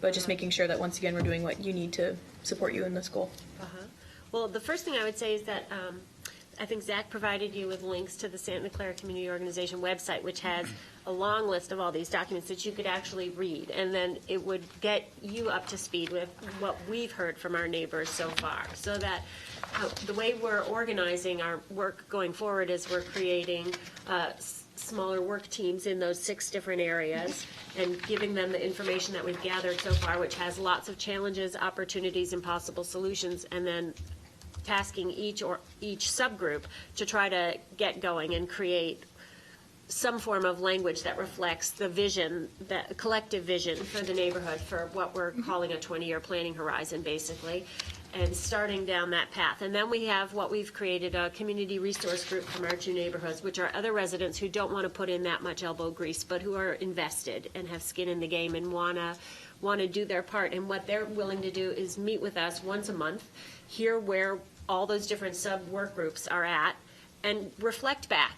But just making sure that, once again, we're doing what you need to support you in this goal. Well, the first thing I would say is that I think Zach provided you with links to the Santa Clara Community Organization website, which has a long list of all these documents that you could actually read, and then it would get you up to speed with what we've heard from our neighbors so far. So that the way we're organizing our work going forward is we're creating smaller work teams in those 6 different areas and giving them the information that we've gathered so far, which has lots of challenges, opportunities, and possible solutions, and then tasking each subgroup to try to get going and create some form of language that reflects the vision, that collective vision for the neighborhood, for what we're calling a 20-year planning horizon, basically, and starting down that path. And then we have what we've created, a community resource group from our 2 neighborhoods, which are other residents who don't want to put in that much elbow grease, but who are invested and have skin in the game and want to do their part. And what they're willing to do is meet with us once a month, hear where all those different sub-work groups are at, and reflect back.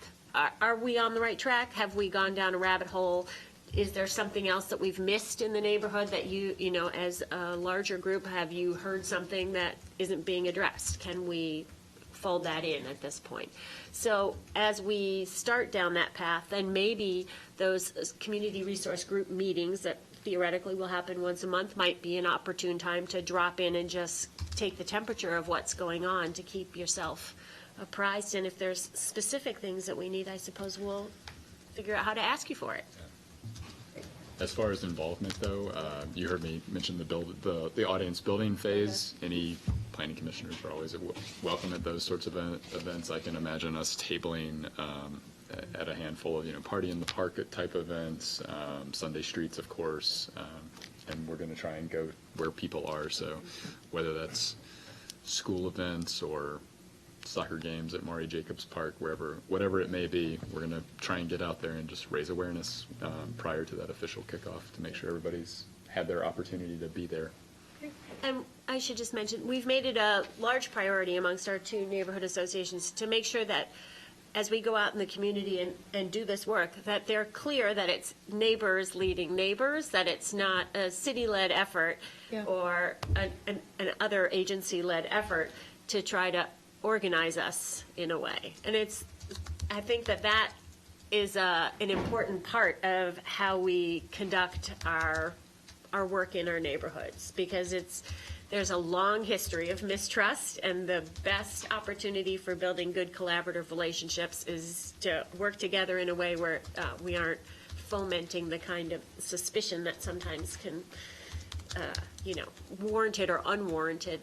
Are we on the right track? Have we gone down a rabbit hole? Is there something else that we've missed in the neighborhood that you know, as a larger group, have you heard something that isn't being addressed? Can we fold that in at this point? So as we start down that path, then maybe those community resource group meetings that theoretically will happen once a month might be an opportune time to drop in and just take the temperature of what's going on to keep yourself apprised. And if there's specific things that we need, I suppose we'll figure out how to ask you for it. As far as involvement, though, you heard me mention the audience building phase. Any planning commissioners are always welcome at those sorts of events. I can imagine us tabling at a handful of, party in the park type events, Sunday streets, of course, and we're going to try and go where people are. So whether that's school events or soccer games at Maury Jacobs Park, whatever it may be, we're going to try and get out there and just raise awareness prior to that official kickoff to make sure everybody's had their opportunity to be there. And I should just mention, we've made it a large priority amongst our 2 neighborhood associations to make sure that as we go out in the community and do this work, that they're clear that it's neighbors leading neighbors, that it's not a city-led effort or an other agency-led effort to try to organize us in a way. And I think that is an important part of how we conduct our work in our neighborhoods, because there's a long history of mistrust, and the best opportunity for building good collaborative relationships is to work together in a way where we aren't fomenting the kind of suspicion that sometimes can, warranted or unwarranted,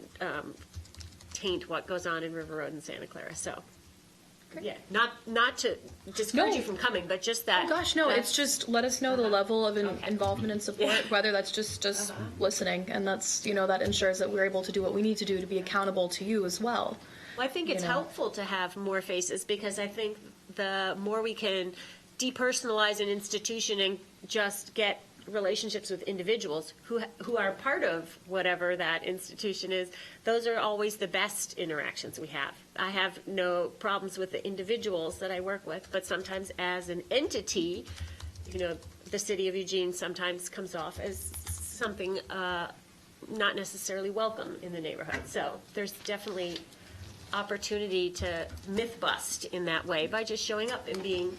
taint what goes on in River Road and Santa Clara. So, yeah, not to discourage you from coming, but just that. Oh gosh, no, it's just let us know the level of involvement and support, whether that's just listening, and that's, that ensures that we're able to do what we need to do to be accountable to you as well. Well, I think it's helpful to have more faces, because I think the more we can depersonalize an institution and just get relationships with individuals who are part of whatever that institution is, those are always the best interactions we have. I have no problems with the individuals that I work with, but sometimes as an entity, the city of Eugene sometimes comes off as something not necessarily welcome in the neighborhood. So there's definitely opportunity to myth bust in that way by just showing up and being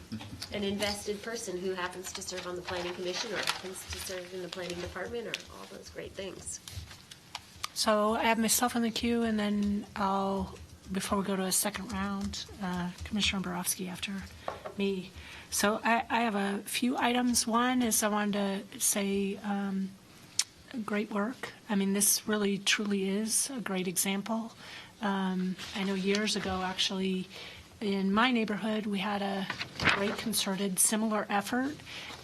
an invested person who happens to serve on the planning commission or happens to serve in the planning department, or all those great things. So I have myself in the queue, and then before we go to a second round, Commissioner Borowski after me. So I have a few items. One is I wanted to say great work. I mean, this really truly is a great example. I know years ago, actually, in my neighborhood, we had a great concerted similar effort,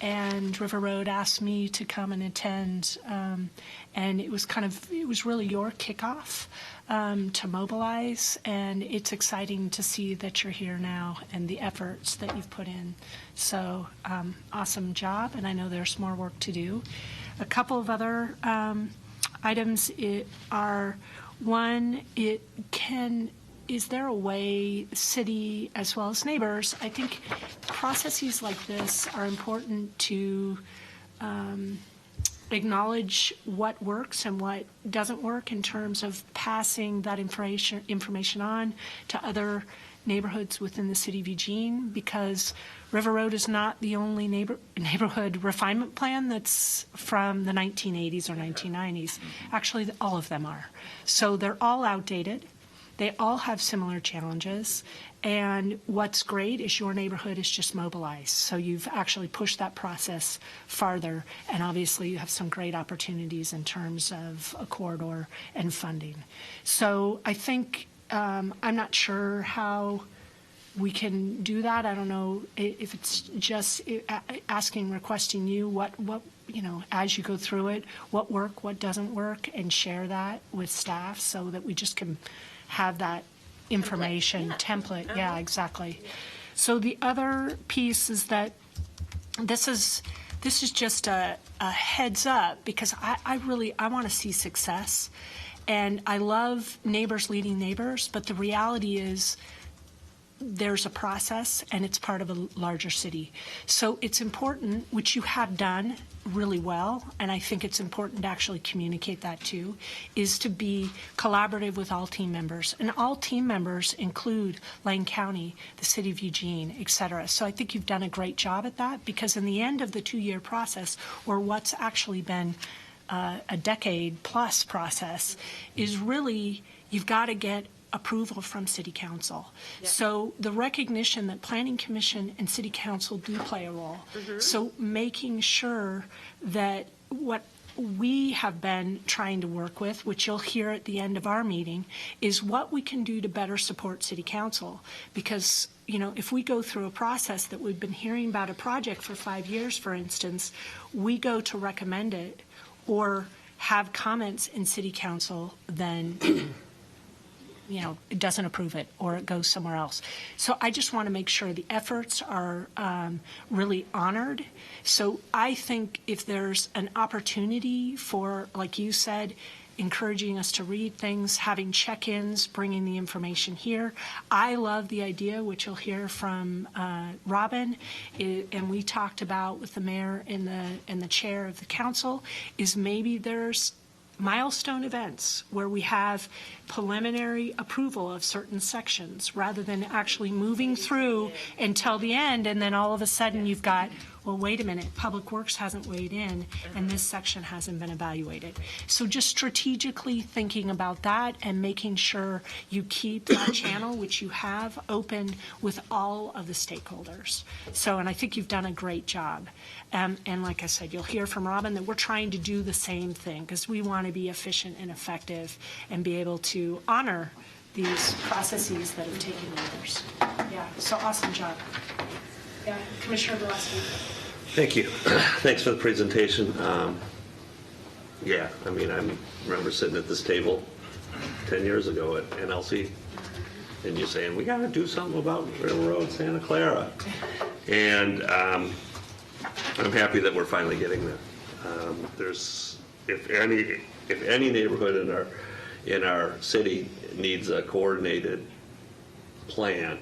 and River Road asked me to come and attend, and it was really your kickoff to mobilize, and it's exciting to see that you're here now and the efforts that you've put in. So awesome job, and I know there's more work to do. A couple of other items are, one, is there a way city as well as neighbors, I think processes like this are important to acknowledge what works and what doesn't work in terms of passing that information on to other neighborhoods within the city of Eugene, because River Road is not the only neighborhood refinement plan that's from the 1980s or 1990s. Actually, all of them are. So they're all outdated. They all have similar challenges. And what's great is your neighborhood is just mobilized. So you've actually pushed that process farther. And obviously you have some great opportunities in terms of a corridor and funding. So I think, I'm not sure how we can do that. I don't know if it's just requesting you what, as you go through it, what work, what doesn't work, and share that with staff so that we just can have that information template. Yeah, exactly. So the other piece is that this is just a heads up, because I want to see success, and I love neighbors leading neighbors, but the reality is there's a process and it's part of a larger city. So it's important, which you have done really well, and I think it's important to actually communicate that too, is to be collaborative with all team members. And all team members include Lane County, the city of Eugene, et cetera. So I think you've done a great job at that, because in the end of the 2-year process, or what's actually been a decade plus process, is really, you've got to get approval from City Council. Yep. So the recognition that Planning Commission and City Council do play a role. So making sure that what we have been trying to work with, which you'll hear at the end of our meeting, is what we can do to better support City Council. Because, if we go through a process that we've been hearing about a project for 5 years, for instance, we go to recommend it or have comments in City Council, then it doesn't approve it, or it goes somewhere else. So I just want to make sure the efforts are really honored. So I think if there's an opportunity for, like you said, encouraging us to read things, having check-ins, bringing the information here. I love the idea, which you'll hear from Robin, and we talked about with the mayor and the chair of the council, is maybe there's milestone events where we have preliminary approval of certain sections rather than actually moving through until the end, and then all of a sudden you've got, well, wait a minute, Public Works hasn't weighed in and this section hasn't been evaluated. So just strategically thinking about that and making sure you keep that channel, which you have, open with all of the stakeholders. So, and I think you've done a great job. And like I said, you'll hear from Robin that we're trying to do the same thing, because we want to be efficient and effective and be able to honor these processes that have taken years. Yeah, so awesome job. Yeah, Commissioner Gillespie. Thank you. Thanks for the presentation. Yeah, I remember sitting at this table 10 years ago at NLC, and you saying, we got to do something about River Road, Santa Clara. And I'm happy that we're finally getting there. There's, if any neighborhood in our city needs a coordinated plan,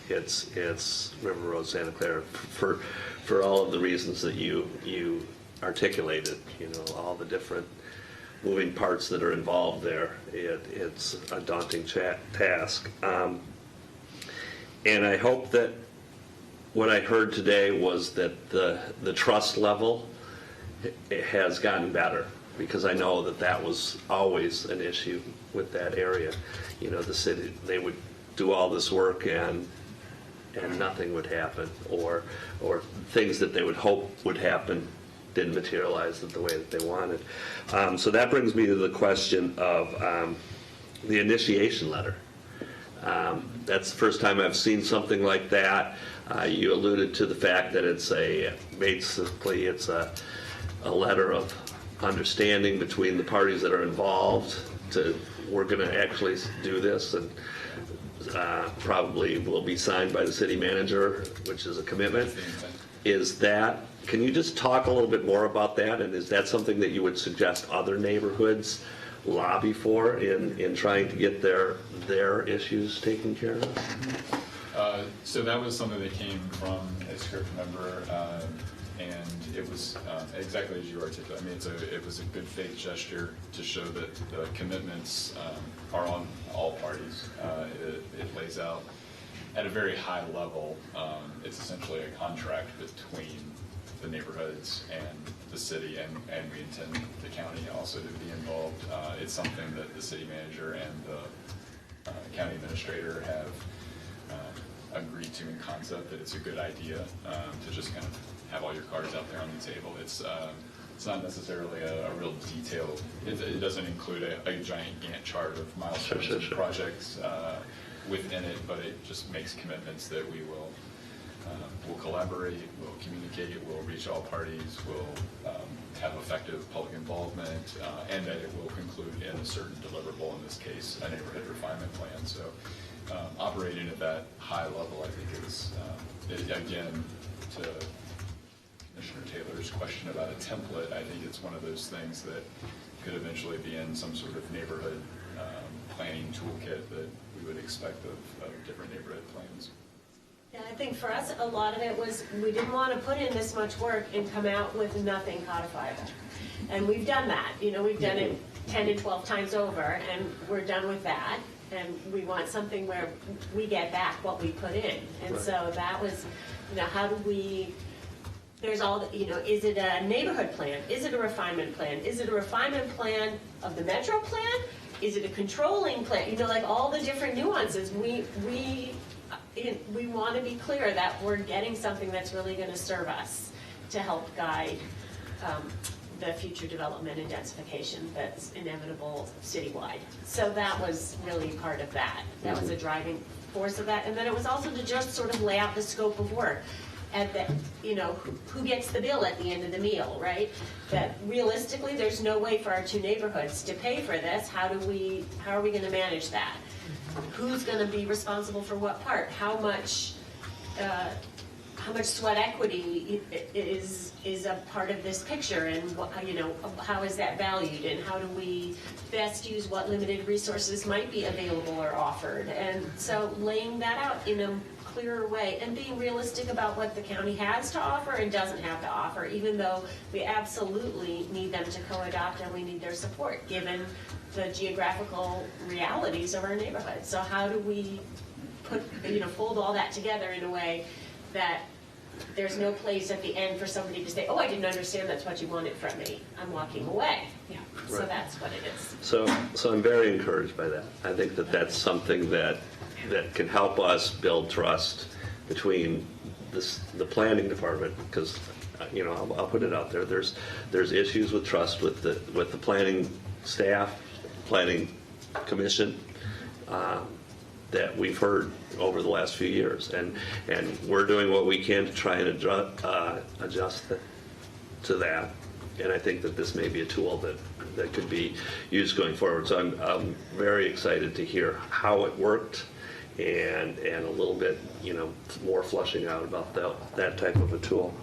it's River Road, Santa Clara, for all of the reasons that you articulated. All the different moving parts that are involved there. It's a daunting task. And I hope that what I heard today was that the trust level has gotten better, because I know that was always an issue with that area. The city, they would do all this work and nothing would happen, or things that they would hope would happen didn't materialize the way that they wanted. So that brings me to the question of the initiation letter. That's the first time I've seen something like that. You alluded to the fact that it's basically a letter of understanding between the parties that are involved. We're going to actually do this, and probably will be signed by the city manager, which is a commitment. Can you just talk a little bit more about that? And is that something that you would suggest other neighborhoods lobby for in trying to get their issues taken care of? So that was something that came from a SCRRIPT member, and it was exactly as you articulated. It was a good faith gesture to show that the commitments are on all parties. It lays out at a very high level, it's essentially a contract between the neighborhoods and the city, and we intend the county also to be involved. It's something that the city manager and the county administrator have agreed to in concept, that it's a good idea to just kind of have all your cards out there on the table. It's not necessarily a real detailed, it doesn't include a giant Gantt chart of milestones and projects within it, but it just makes commitments that we will we'll collaborate, we'll communicate, we'll reach all parties, we'll have effective public involvement, and that it will conclude in a certain deliverable, in this case, a neighborhood refinement plan. So operating at that high level, I think is, again, to Commissioner Taylor's question about a template, I think it's one of those things that could eventually be in some sort of neighborhood planning toolkit that we would expect of different neighborhood plans. Yeah, I think for us, a lot of it was, we didn't want to put in this much work and come out with nothing codifiable. And we've done that, you know, we've done it 10 to 12 times over, and we're done with that. And we want something where we get back what we put in. And so that was, you know, how do we, there's all, you know, is it a neighborhood plan? Is it a refinement plan? Is it a refinement plan of the metro plan? Is it a controlling plan? You know, like all the different nuances. We want to be clear that we're getting something that's really going to serve us to help guide the future development and densification that's inevitable citywide. So that was really part of that. That was a driving force of that. And then it was also to just sort of lay out the scope of work. At the, you know, who gets the bill at the end of the meal, right? That realistically, there's no way for our two neighborhoods to pay for this. How are we going to manage that? Who's going to be responsible for what part? How much sweat equity is a part of this picture, and what, you know, how is that valued, and how do we best use what limited resources might be available or offered? And so laying that out in a clearer way and being realistic about what the county has to offer and doesn't have to offer, even though we absolutely need them to co-adopt and we need their support given the geographical realities of our neighborhood. So how do we put, you know, fold all that together in a way that there's no place at the end for somebody to say, oh, I didn't understand that's what you wanted from me. I'm walking away. Yeah. So that's what it is. So I'm very encouraged by that. I think that that's something that can help us build trust between the planning department, because you know, I'll put it out there. There's issues with trust with the planning staff, planning commission, that we've heard over the last few years, and we're doing what we can to try and adjust to that. And I think that this may be a tool that could be used going forward. So I'm very excited to hear how it worked, and a little bit, you know, more fleshing out about that type of a tool.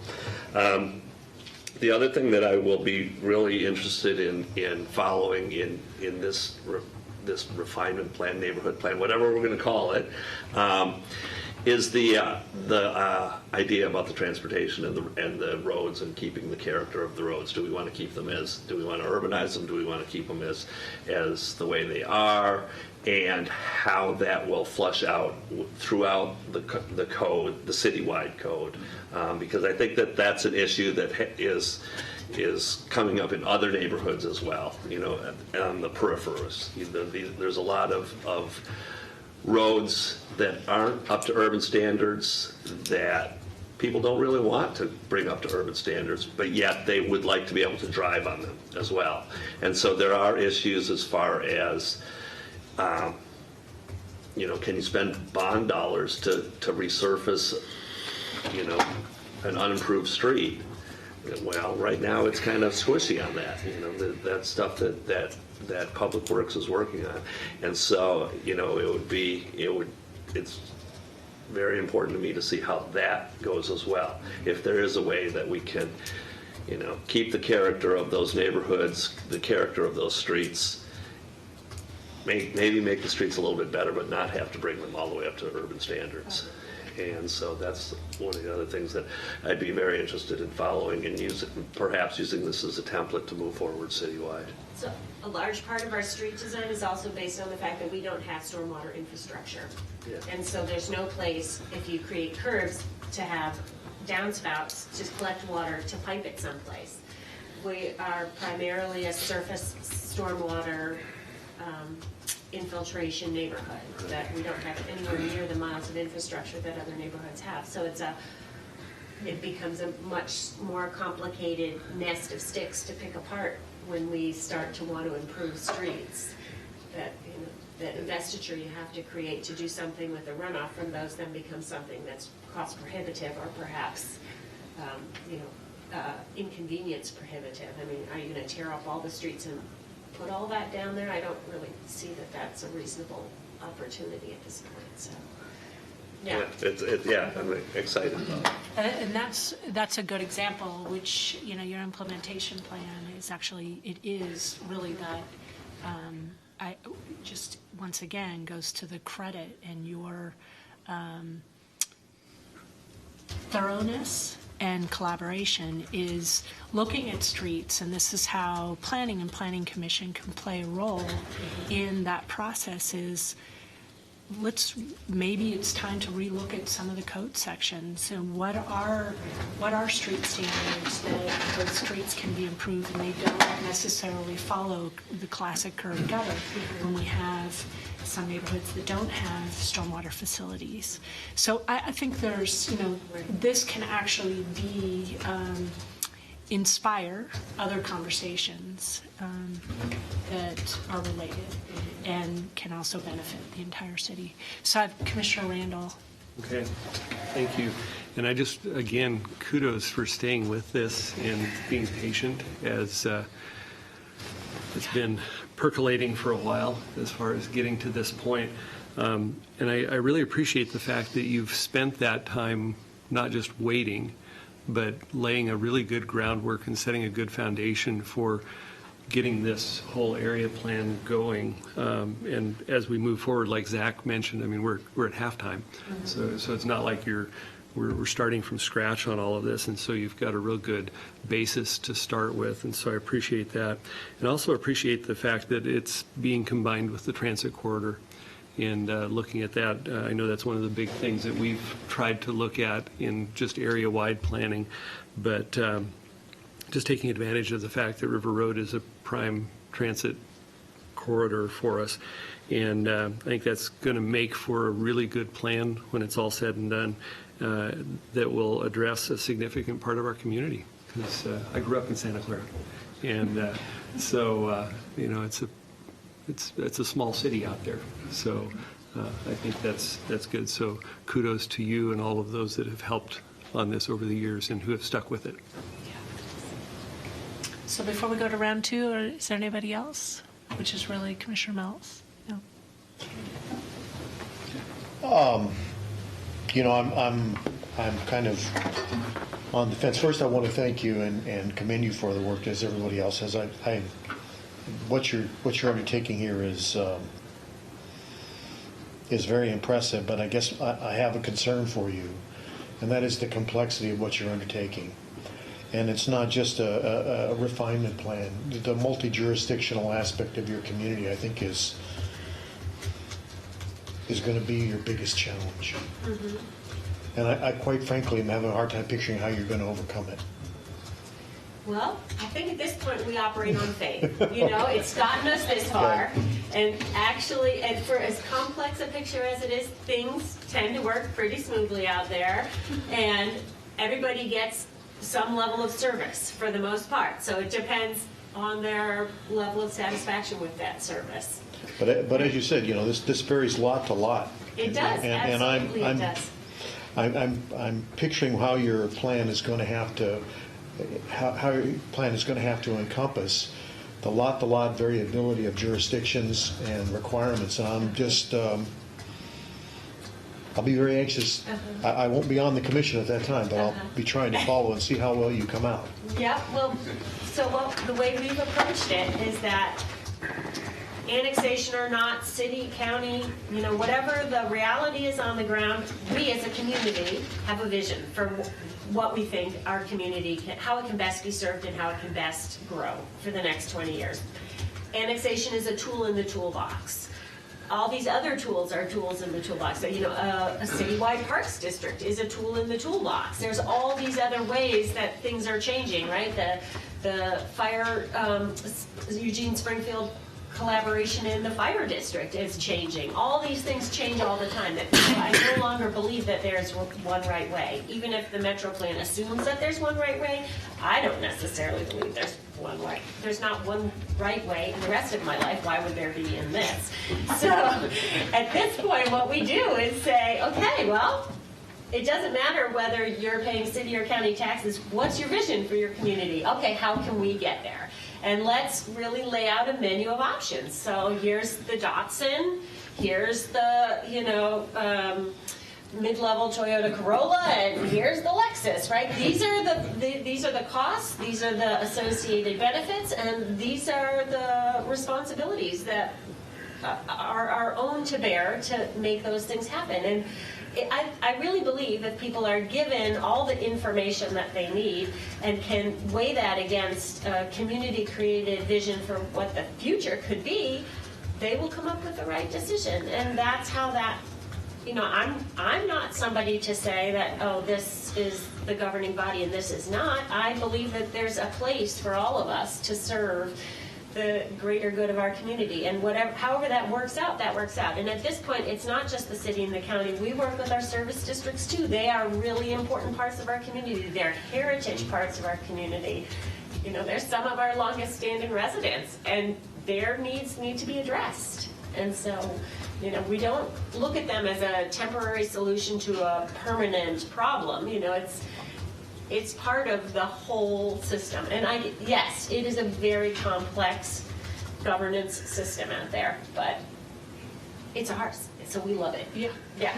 The other thing that I will be really interested in following in this refinement plan, neighborhood plan, whatever we're going to call it, is the idea about the transportation and the roads and keeping the character of the roads. Do we want to keep them do we want to urbanize them? Do we want to keep them as the way they are? And how that will flush out throughout the code, the citywide code, because I think that that's an issue that is coming up in other neighborhoods as well. You know, on the peripheries, there's a lot of roads that aren't up to urban standards that people don't really want to bring up to urban standards, but yet they would like to be able to drive on them as well. And so there are issues as far as you know, can you spend bond dollars to resurface, you know, an unimproved street? Well, right now it's kind of squishy on that. You know, that's stuff that Public Works is working on, and so you know, it's very important to me to see how that goes as well. If there is a way that we can, you know, keep the character of those neighborhoods, the character of those streets. Maybe make the streets a little bit better, but not have to bring them all the way up to urban standards. And so that's one of the other things that I'd be very interested in following and perhaps using this as a template to move forward citywide. So a large part of our street design is also based on the fact that we don't have stormwater infrastructure. Yeah. And so there's no place, if you create curbs, to have downspouts to collect water to pipe it someplace. We are primarily a surface stormwater infiltration neighborhood, that we don't have anywhere near the miles of infrastructure that other neighborhoods have. So it becomes a much more complicated nest of sticks to pick apart when we start to want to improve streets. That, you know, that investiture you have to create to do something with the runoff from those then becomes something that's cost prohibitive or perhaps, inconvenience prohibitive. I mean, are you going to tear up all the streets and put all that down there? I don't really see that that's a reasonable opportunity at this point, so. Yeah. I'm excited about it. And that's a good example, which, you know, your implementation plan is actually, it is really that, I just, once again, goes to the credit and your thoroughness and collaboration is looking at streets, and this is how planning and planning commission can play a role in that process is maybe it's time to relook at some of the code sections and what are street standards that those streets can be improved and they don't necessarily follow the classic curb and gutter when we have some neighborhoods that don't have stormwater facilities. So I think there's, this can actually be inspire other conversations that are related and can also benefit the entire city. So I have Commissioner Randall. Okay, thank you. And I just, again, kudos for staying with this and being patient as it's been percolating for a while as far as getting to this point. And I really appreciate the fact that you've spent that time not just waiting, but laying a really good groundwork and setting a good foundation for getting this whole area plan going. And as we move forward, like Zach mentioned, I mean, we're at halftime. So it's not like we're starting from scratch on all of this. And so you've got a real good basis to start with. And so I appreciate that. And also appreciate the fact that it's being combined with the transit corridor. And looking at that, I know that's one of the big things that we've tried to look at in just area-wide planning. But just taking advantage of the fact that River Road is a prime transit corridor for us. And I think that's going to make for a really good plan when it's all said and done that will address a significant part of our community. Because I grew up in Santa Clara. And so, it's a small city out there. So I think that's good. So kudos to you and all of those that have helped on this over the years and who have stuck with it. So before we go to round two, is there anybody else? Which is really Commissioner Mills. No. I'm kind of on the fence. First, I want to thank you and commend you for the work as everybody else has. What you're undertaking here is very impressive, but I guess I have a concern for you, and that is the complexity of what you're undertaking. And it's not just a refinement plan. The multi-jurisdictional aspect of your community, I think, is going to be your biggest challenge. Mm-hmm. And I quite frankly am having a hard time picturing how you're going to overcome it. Well, I think at this point we operate on faith. It's gotten us this far. And actually, and for as complex a picture as it is, things tend to work pretty smoothly out there. And everybody gets some level of service for the most part. So it depends on their level of satisfaction with that service. But as you said, this varies lot to lot. It does, absolutely it does. I'm picturing how your plan is going to have to encompass the lot-to-lot variability of jurisdictions and requirements. And I'm just, I'll be very anxious. I won't be on the commission at that time, but I'll be trying to follow and see how well you come out. Yeah, well, the way we've approached it is that annexation or not, city, county, whatever the reality is on the ground, we as a community have a vision for what we think our community how it can best be served and how it can best grow for the next 20 years. Annexation is a tool in the toolbox. All these other tools are tools in the toolbox. So, a citywide parks district is a tool in the toolbox. There's all these other ways that things are changing, right? The fire, Eugene Springfield collaboration in the fire district is changing. All these things change all the time. I no longer believe that there's one right way. Even if the Metro Plan assumes that there's one right way, I don't necessarily believe there's one way. There's not one right way in the rest of my life. Why would there be in this? So at this point, what we do is say, okay, well, it doesn't matter whether you're paying city or county taxes. What's your vision for your community? Okay, how can we get there? And let's really lay out a menu of options. So here's the Datsun, here's the, mid-level Toyota Corolla, and here's the Lexus, right? These are the costs, these are the associated benefits, and these are the responsibilities that are our own to bear to make those things happen. And I really believe if people are given all the information that they need and can weigh that against a community-created vision for what the future could be, they will come up with the right decision. And that's how that, I'm not somebody to say that, oh, this is the governing body and this is not. I believe that there's a place for all of us to serve the greater good of our community, and however that works out, that works out. And at this point, it's not just the city and the county. We work with our service districts too. They are really important parts of our community. They're heritage parts of our community. They're some of our longest standing residents, and their needs need to be addressed. And so, we don't look at them as a temporary solution to a permanent problem. It's part of the whole system. And yes, it is a very complex governance system out there, but it's ours, so we love it. Yeah.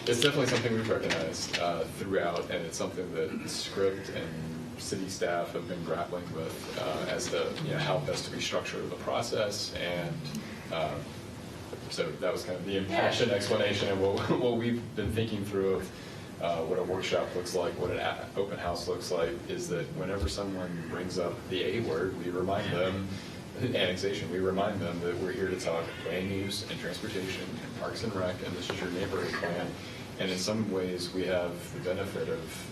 It's definitely something we've recognized throughout, and it's something that SCRRIPT and city staff have been grappling with as to how best to restructure the process. And so that was kind of the impassioned explanation of what we've been thinking through of what a workshop looks like, what an open house looks like, is that whenever someone brings up the A word, we remind them, annexation, we remind them that we're here to talk land use and transportation and parks and rec, and this is your neighborhood plan. And in some ways, we have the benefit of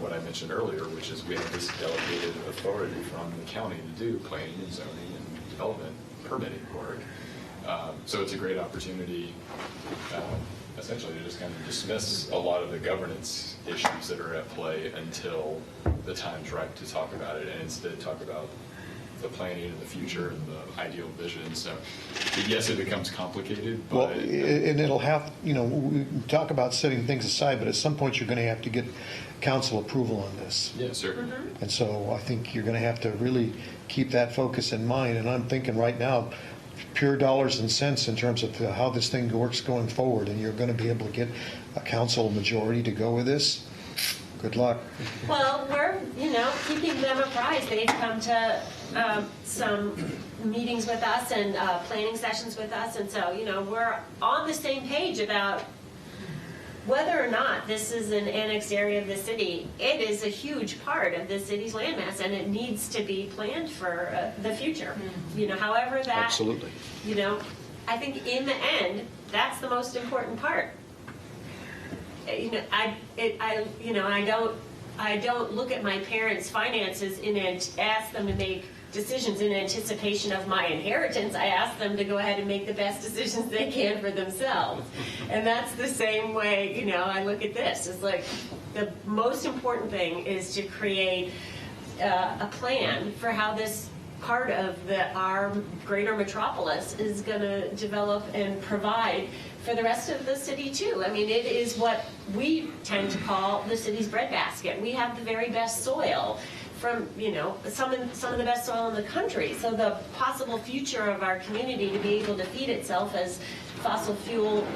what I mentioned earlier, which is we have this delegated authority from the county to do planning and zoning and development permitting work. So it's a great opportunity essentially to just kind of dismiss a lot of the governance issues that are at play until the time's right to talk about it, and instead talk about the planning and the future and the ideal vision. So yes, it becomes complicated, but well, and it'll have, we talk about setting things aside, but at some point you're going to have to get council approval on this. yeah, certainly. And so I think you're going to have to really keep that focus in mind. And I'm thinking right now, pure dollars and cents in terms of how this thing works going forward, and you're going to be able to get a council majority to go with this. Good luck. Well, we're, keeping them apprised. They've come to some meetings with us and planning sessions with us, and so, we're on the same page about whether or not this is an annexed area of the city. It is a huge part of the city's landmass, and it needs to be planned for the future. However that. Absolutely. I think in the end, that's the most important part. I don't look at my parents' finances and ask them to make decisions in anticipation of my inheritance. I ask them to go ahead and make the best decisions they can for themselves. And that's the same way, I look at this. It's like the most important thing is to create a plan for how this part of our greater metropolis is going to develop and provide for the rest of the city too. I mean, it is what we tend to call the city's breadbasket. We have the very best soil from, some of the best soil in the country. So the possible future of our community to be able to feed itself as fossil fuel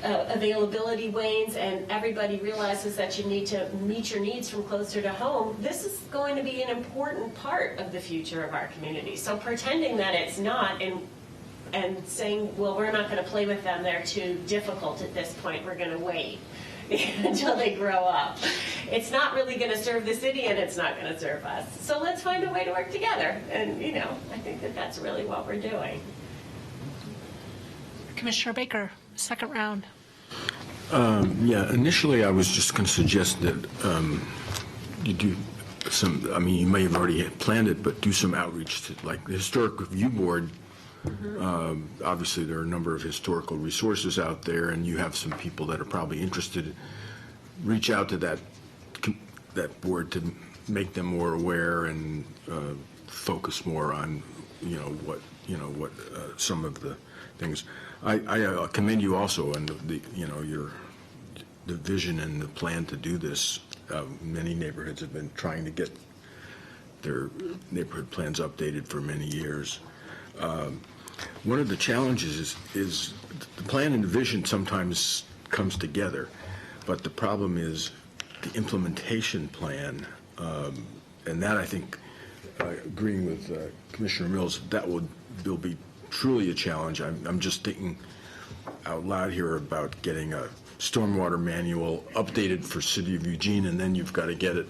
availability wanes and everybody realizes that you need to meet your needs from closer to home, this is going to be an important part of the future of our community. So pretending that it's not and saying, well, we're not going to play with them, they're too difficult at this point, we're going to wait until they grow up. It's not really going to serve the city and it's not going to serve us. So let's find a way to work together. And, you know, I think that that's really what we're doing. Commissioner Baker, second round. Yeah, initially I was just going to suggest that you do some, I mean, you may have already planned it, but do some outreach to, like, the Historic Review Board. Obviously, there are a number of historical resources out there, and you have some people that are probably interested. Reach out to that board to make them more aware and focus more on, what some of the things. I commend you also on the vision and the plan to do this. Many neighborhoods have been trying to get their neighborhood plans updated for many years. One of the challenges is the plan and the vision sometimes comes together, but the problem is the implementation plan, and that I think, agreeing with Commissioner Mills, that will be truly a challenge. I'm just thinking out loud here about getting a stormwater manual updated for City of Eugene, and then you've got to get it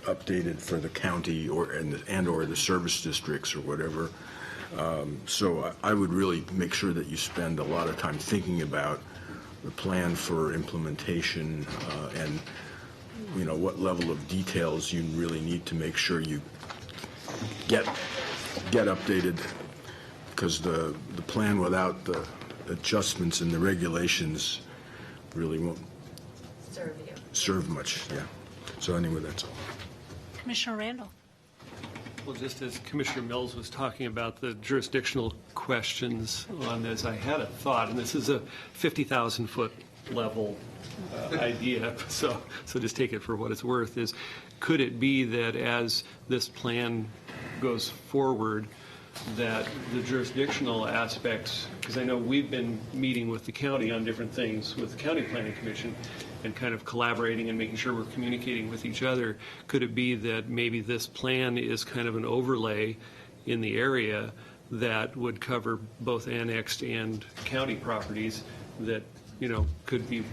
updated for the county or the service districts or whatever. So I would really make sure that you spend a lot of time thinking about the plan for implementation and what level of details you really need to make sure you get updated, because the plan without the adjustments in the regulations really won't serve much. Yeah. So anyway, that's all. Commissioner Randall. Well, just as Commissioner Mills was talking about the jurisdictional questions on this, I had a thought, and this is a 50,000-foot level idea, so just take it for what it's worth, is could it be that as this plan goes forward, that the jurisdictional aspects, because I know we've been meeting with the county on different things with the County Planning Commission and kind of collaborating and making sure we're communicating with each other, could it be that maybe this plan is kind of an overlay in the area that would cover both annexed and county properties that, could be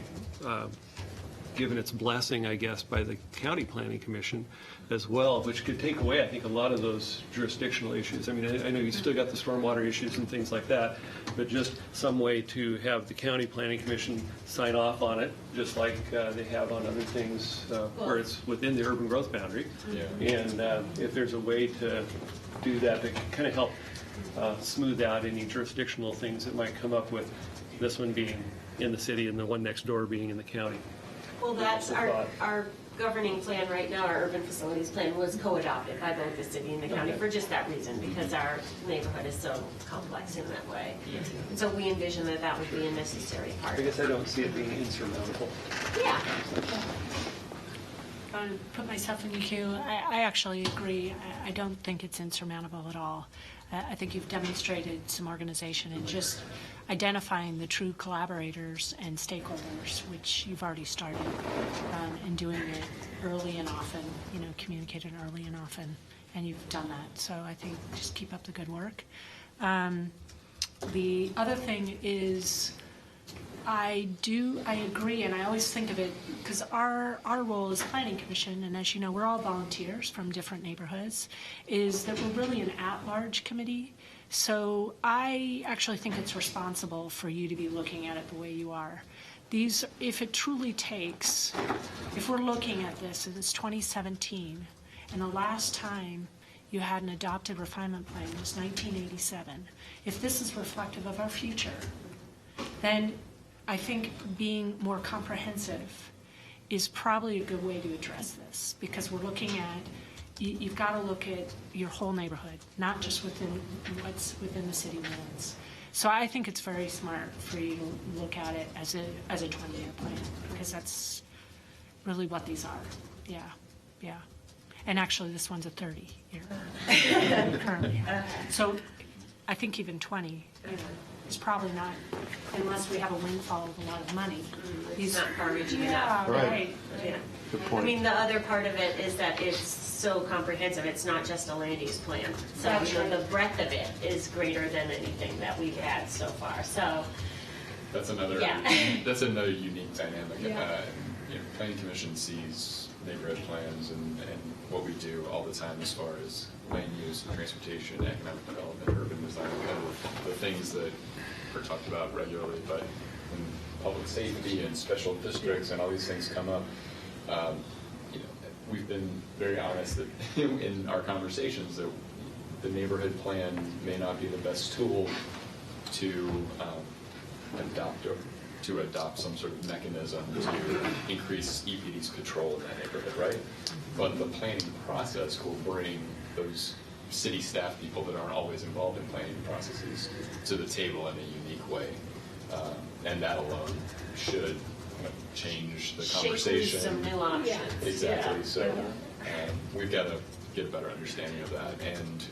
given its blessing, I guess, by the County Planning Commission as well, which could take away, I think, a lot of those jurisdictional issues. I mean, I know you still got the stormwater issues and things like that, but just some way to have the County Planning Commission sign off on it, just like they have on other things where it's within the urban growth boundary. Yeah. And if there's a way to do that kind of help smooth out any jurisdictional things that might come up with this one being in the city and the one next door being in the county. Well, that's our governing plan right now. Our urban facilities plan was co-adopted by both the city and the county for just that reason, because our neighborhood is so complex in that way. And so we envision that would be a necessary part. I guess I don't see it being insurmountable. Yeah. I'll put myself in the queue. I actually agree. I don't think it's insurmountable at all. I think you've demonstrated some organization and just identifying the true collaborators and stakeholders, which you've already started, and doing it early and often, communicated early and often, and you've done that. So I think just keep up the good work. The other thing is, I agree, and I always think of it, because our role as Planning Commission, and as you know, we're all volunteers from different neighborhoods, is that we're really an at-large committee. So I actually think it's responsible for you to be looking at it the way you are. If it truly takes, if we're looking at this, and it's 2017, and the last time you had an adopted refinement plan was 1987, if this is reflective of our future, then I think being more comprehensive is probably a good way to address this, because we're looking at, you've got to look at your whole neighborhood, not just what's within the city limits. So I think it's very smart for you to look at it as a 20-year plan, because that's really what these are. Yeah. And actually, this one's a 30-year currently. So I think even 20, is probably not, unless we have a windfall of a lot of money. It's not far-reaching Yeah, enough. right. Yeah. Good I point. mean, the other part of it is that it's so comprehensive, it's not just a land use plan. So, That's you know, right. the breadth of it is greater than anything that we've had so far, so. That's another, Yeah. that's another unique dynamic. Yeah. You know, Planning Commission sees neighborhood plans and what we do all the time as far as land use, transportation, economic development, urban design, kind of the things that are talked about regularly, but when public safety and special districts and all these things come up, you know, we've been very honest that in our conversations that the neighborhood plan may not be the best tool to adopt some sort of mechanism to increase EPD's control in that neighborhood, right? But the planning process will bring those city staff people that aren't always involved in planning processes to the table in a unique way. And that alone should kind of change the Shape conversation. loose some new options. Exactly. Yeah. So we've got to get a better understanding of that. And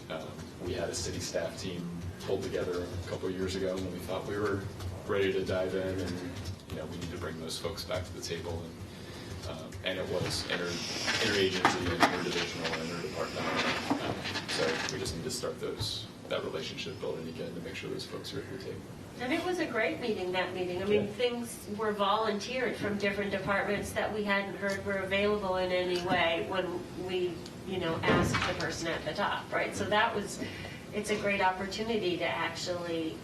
we had a city staff team pulled together a couple of years ago when we thought we were ready to dive in, and you know, we need to bring those folks back to the table. And it was interagency and interdivisional and interdepartmental. So we just need to start that relationship building again to make sure those folks are at the table. And it was a great meeting, that meeting. I mean, Yeah. things were volunteered from different departments that we hadn't heard were available in any way when we, you know, asked the person at the top, right? So it's a great opportunity to actually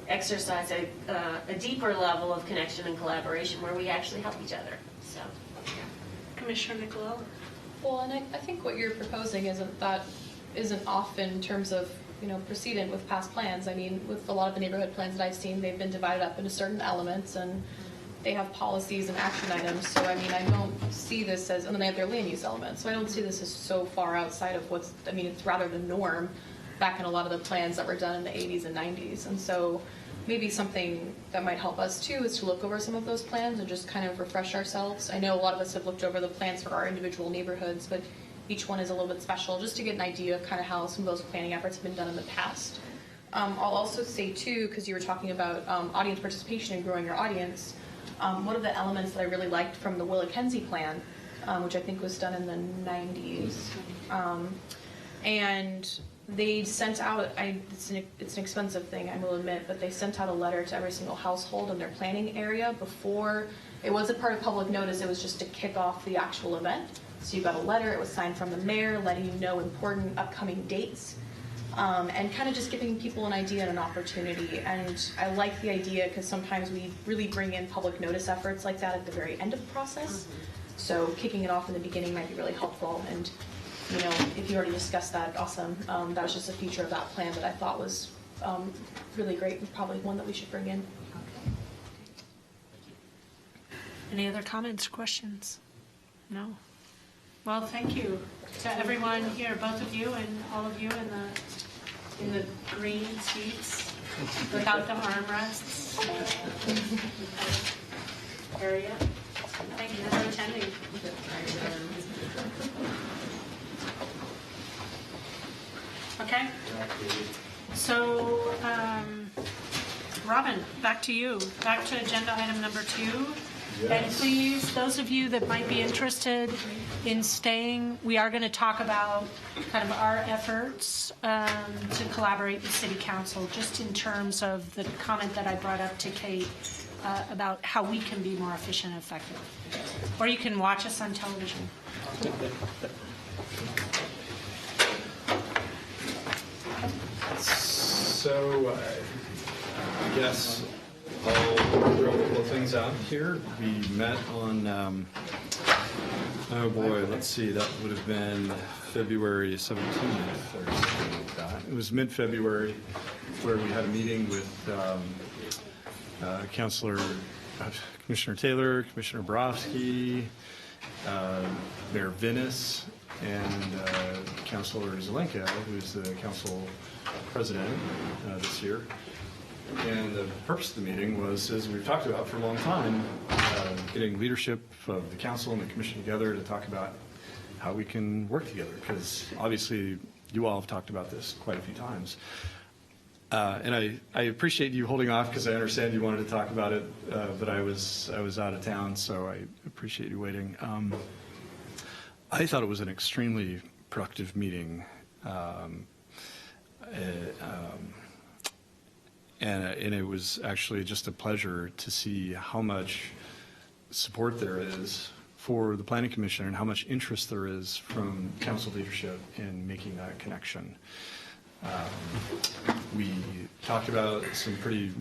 exercise a deeper level of connection and collaboration where we actually help each other, so. Commissioner Nicolau? Well, and I think what you're proposing isn't off in terms of, you know, precedent with past plans. I mean, with a lot of the neighborhood plans that I've seen, they've been divided up into certain elements and they have policies and action items. So, I mean, I don't see this as, and then they have their land use elements. So I don't see this as so far outside of it's rather the norm back in a lot of the plans that were done in the 80s and 90s. And so maybe something that might help us too is to look over some of those plans and just kind of refresh ourselves. I know a lot of us have looked over the plans for our individual neighborhoods, but each one is a little bit special, just to get an idea of kind of how some of those planning efforts have been done in the past. I'll also say too, because you were talking about audience participation and growing your audience, one of the elements that I really liked from the Willa Kenzie plan, which I think was done in the 90s, and they sent out, it's an expensive thing, I will admit, but they sent out a letter to every single household in their planning area before. It wasn't part of public notice, it was just to kick off the actual event. So you got a letter, it was signed from the mayor, letting you know important upcoming dates, and kind of just giving people an idea and an opportunity. And I like the idea because sometimes we really bring in public notice efforts like that at the very end of the process. So kicking it off in the beginning might be really helpful. And you know, if you already discussed that, awesome. That was just a feature of that plan that I thought was really great and probably one that we should bring in. Any other comments, questions? No? Well, thank you to everyone here, both of you and all of you in the green seats without the armrests area. Thank you for attending. Okay. So, Robin, back to you. Back to agenda item number 2. And please, those of you that might be interested in staying, we are going to talk about kind of our efforts to collaborate with City Council, just in terms of the comment that I brought up to Kate about how we can be more efficient and effective. Or you can watch us on television. So, I guess I'll throw a couple of things out here. We met on, oh boy, let's see, that would have been February 17th or something like that. It was mid-February where we had a meeting with Commissioner Taylor, Commissioner Borofsky, Mayor Vinnis, and Councilor Zelenka, who's the council president this year. And the purpose of the meeting was, as we've talked about for a long time, getting leadership of the council and the commission together to talk about how we can work together, because obviously you all have talked about this quite a few times. And I appreciate you holding off because I understand you wanted to talk about it, but I was out of town, so I appreciate you waiting. I thought it was an extremely productive meeting, and it was actually just a pleasure to see how much support there is for the Planning Commission and how much interest there is from council leadership in making that connection. We talked about some pretty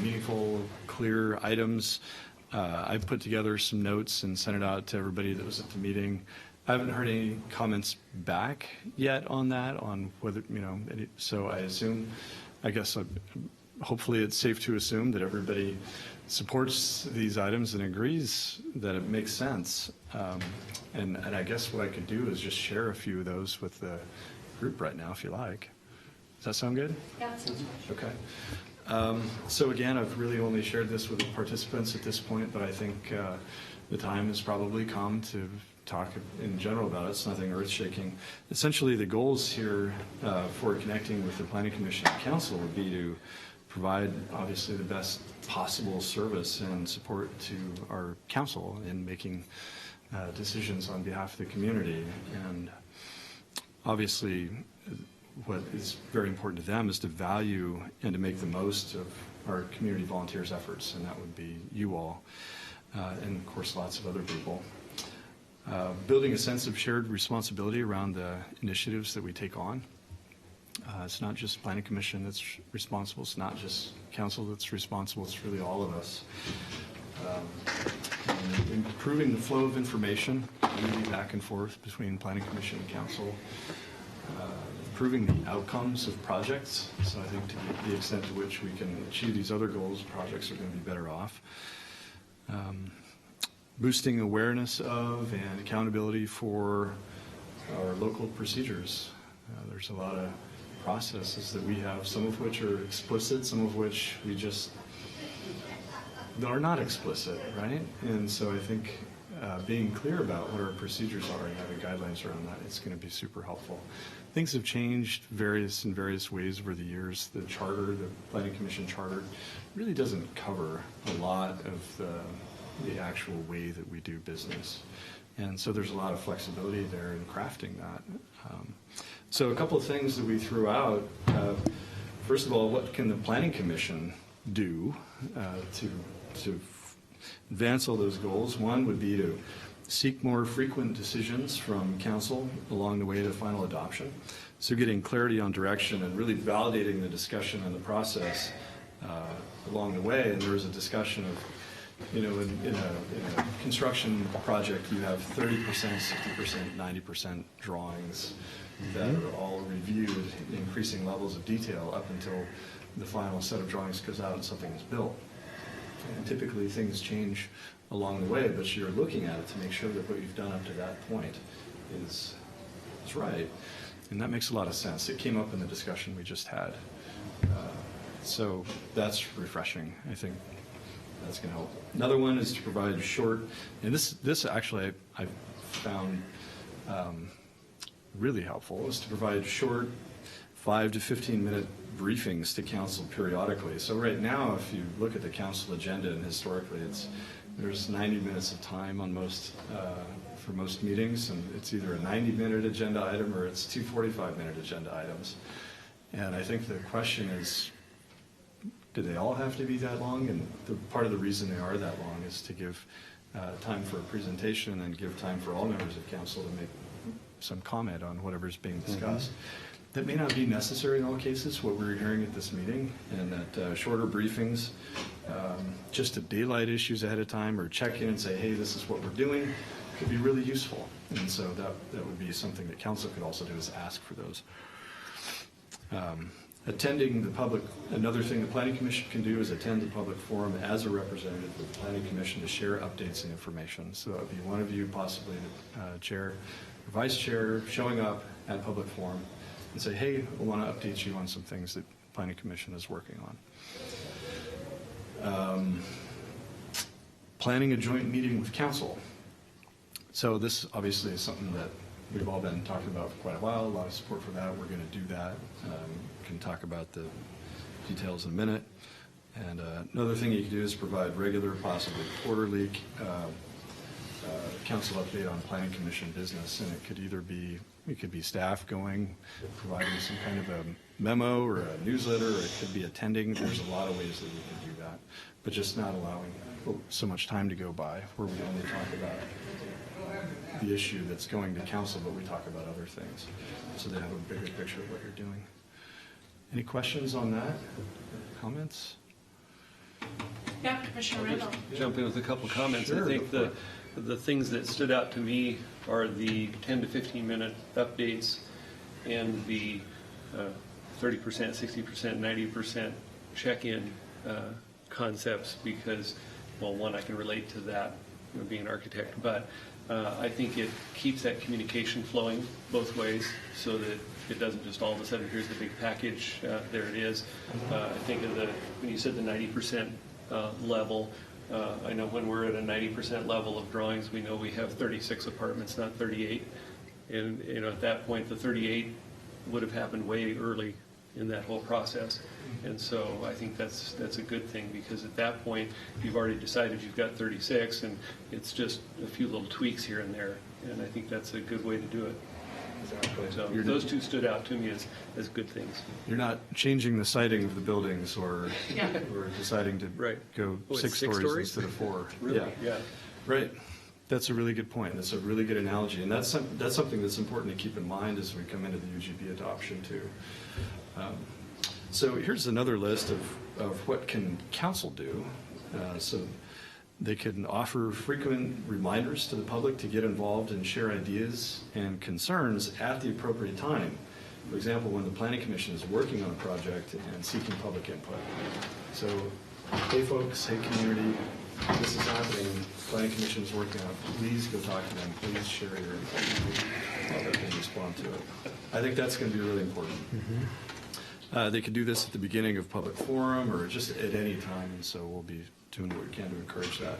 meaningful, clear items. I put together some notes and sent it out to everybody that was at the meeting. I haven't heard any comments back yet on that, on whether, so I assume, hopefully it's safe to assume that everybody supports these items and agrees that it makes sense. And I guess what I could do is just share a few of those with the group right now, if you like. Does that sound good? Yeah, sounds good. Okay. So again, I've really only shared this with the participants at this point, but I think the time has probably come to talk in general about it. It's nothing earth-shaking. Essentially, the goals here for connecting with the Planning Commission and Council would be to provide, obviously, the best possible service and support to our council in making decisions on behalf of the community. And obviously, what is very important to them is to value and to make the most of our community volunteers' efforts, and that would be you all, and of course lots of other people. Building a sense of shared responsibility around the initiatives that we take on. It's not just Planning Commission that's responsible, it's not just council that's responsible, it's really all of us. Improving the flow of information, really back and forth between Planning Commission and council. Improving the outcomes of projects, so I think to the extent to which we can achieve these other goals, projects are going to be better off. Boosting awareness of and accountability for our local procedures. There's a lot of processes that we have, some of which are explicit, some of which we just are not explicit, right? And so I think being clear about what our procedures are and having guidelines around that, it's going to be super helpful. Things have changed in various ways over the years. The charter, the Planning Commission charter, really doesn't cover a lot of the actual way that we do business. And so there's a lot of flexibility there in crafting that. So a couple of things that we threw out. First of all, what can the Planning Commission do to advance all those goals? One would be to seek more frequent decisions from council along the way to final adoption. So getting clarity on direction and really validating the discussion and the process along the way. And there was a discussion of, in a construction project, you have 30%, 60%, 90% drawings that are all reviewed in increasing levels of detail up until the final set of drawings goes out and something is built. And typically things change along the way, but you're looking at it to make sure that what you've done up to that point is right. And that makes a lot of sense. It came up in the discussion we just had. So that's refreshing. I think that's going to help. Another one is to provide short, and this actually I found really helpful, is to provide short 5 to 15 minute briefings to council periodically. So right now, if you look at the council agenda, and historically there's 90 minutes of time on for most meetings, and it's either a 90-minute agenda item or it's 2 45-minute agenda items. And I think the question is, do they all have to be that long? And part of the reason they are that long is to give time for a presentation and give time for all members of council to make some comment on whatever's being discussed. That may not be necessary in all cases, what we're hearing at this meeting, and that shorter briefings, just to daylight issues ahead of time or check in and say, hey, this is what we're doing, could be really useful. And so that would be something that council could also do, is ask for those. Attending the public, another thing the Planning Commission can do is attend the public forum as a representative of the Planning Commission to share updates and information. So that would be one of you, possibly the chair or vice chair, showing up at public forum and say, hey, I want to update you on some things that Planning Commission is working on. Planning a joint meeting with council. So this obviously is something that we've all been talking about for quite a while, a lot of support for that. We're going to do that. Can talk about the details in a minute. And another thing you can do is provide regular, possibly quarterly, council update on planning commission business. And it could be staff going, providing some kind of a memo or a newsletter, or it could be attending. There's a lot of ways that we can do that, but just not allowing so much time to go by where we only talk about the issue that's going to council, but we talk about other things, so they have a bigger picture of what you're doing. Any questions on that? Comments? Yeah, Commissioner Randall. Jump in with a couple comments. Sure, I think go the things that stood out to me are the 10 to 15 minute updates and the 30%, 60%, 90% check-in concepts, because, well, one, I can relate to that, being an architect, but I think it keeps that communication flowing both ways, so that it doesn't just all of a sudden, here's the big package, there it is. I think of when you said the 90% level, I know when we're at a 90% level of drawings, we know we have 36 apartments, not 38. And at that point, the 38 would have happened way early in that whole process. And so I think that's a good thing, because at that point, you've already decided you've got 36, and it's just a few little tweaks here and there. And I think that's a good way to do it. Exactly. So those two stood out to me as good things. You're not changing the siding of the buildings or deciding to Right. go Oh, it's 6 6 stories stories? instead of 4. Really? Yeah. Right. That's a really good point. That's a really good analogy. And that's something that's important to keep in mind as we come into the UGB adoption too. So here's another list of what can council do. So they can offer frequent reminders to the public to get involved and share ideas and concerns at the appropriate time. For example, when the Planning Commission is working on a project and seeking public input. So, hey folks, hey community, this is happening, Planning Commission is working on it, please go talk to them, please share your input, and respond to it. I think that's going to be really important. They could do this at the beginning of public forum or just at any time, and so we'll be doing what we can to encourage that.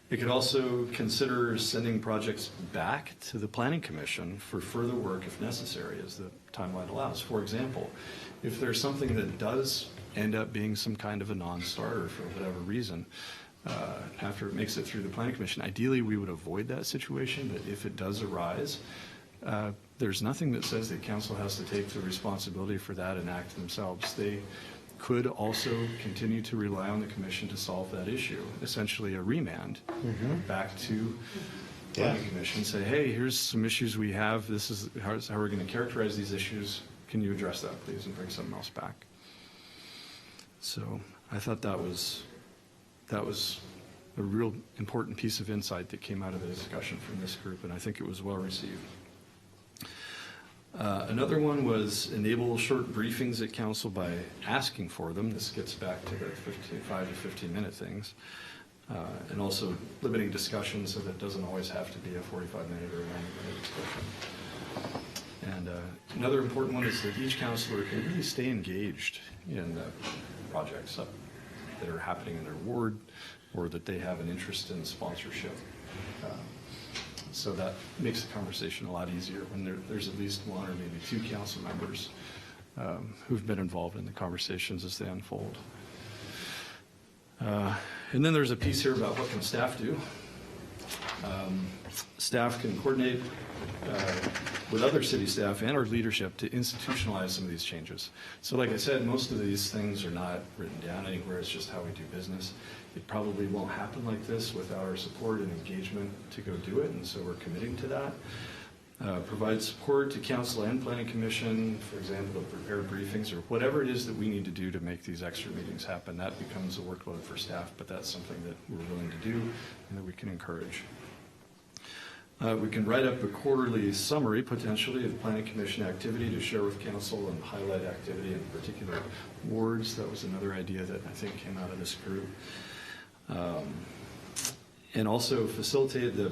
They could also consider sending projects back to the Planning Commission for further work if necessary, as the timeline allows. For example, if there's something that does end up being some kind of a non-starter for whatever reason, after it makes it through the Planning Commission, ideally we would avoid that situation, but if it does arise, there's nothing that says that council has to take the responsibility for that and act themselves. They could also continue to rely on the commission to solve that issue, essentially a remand back to the Planning Commission, say, hey, here's some issues we have, this is how we're going to characterize these issues, can you address that please and bring something else back. So I thought that was a real important piece of insight that came out of the discussion from this group, and I think it was well received. Another one was enable short briefings at council by asking for them. This gets back to the 5 to 15 minute things. And also limiting discussion so that it doesnn't always have to be a 45-minute or a 90-minute discussion. And another important one is that each councilor can really stay engaged in the projects that are happening in their ward, or that they have an interest in sponsorship. So that makes the conversation a lot easier when there's at least one or maybe 2 council members who've been involved in the conversations as they unfold. And then there's a piece here about what can staff do. Staff can coordinate with other city staff and our leadership to institutionalize some of these changes. So like I said, most of these things are not written down anywhere, it's just how we do business. It probably won't happen like this without our support and engagement to go do it, and so we're committing to that. Provide support to council and planning commission, for example, to prepare briefings or whatever it is that we need to do to make these extra meetings happen. That becomes a workload for staff, but that's something that we're willing to do and that we can encourage. We can write up a quarterly summary, potentially, of planning commission activity to share with council and highlight activity in particular wards. That was another idea that I think came out of this group. And also facilitate the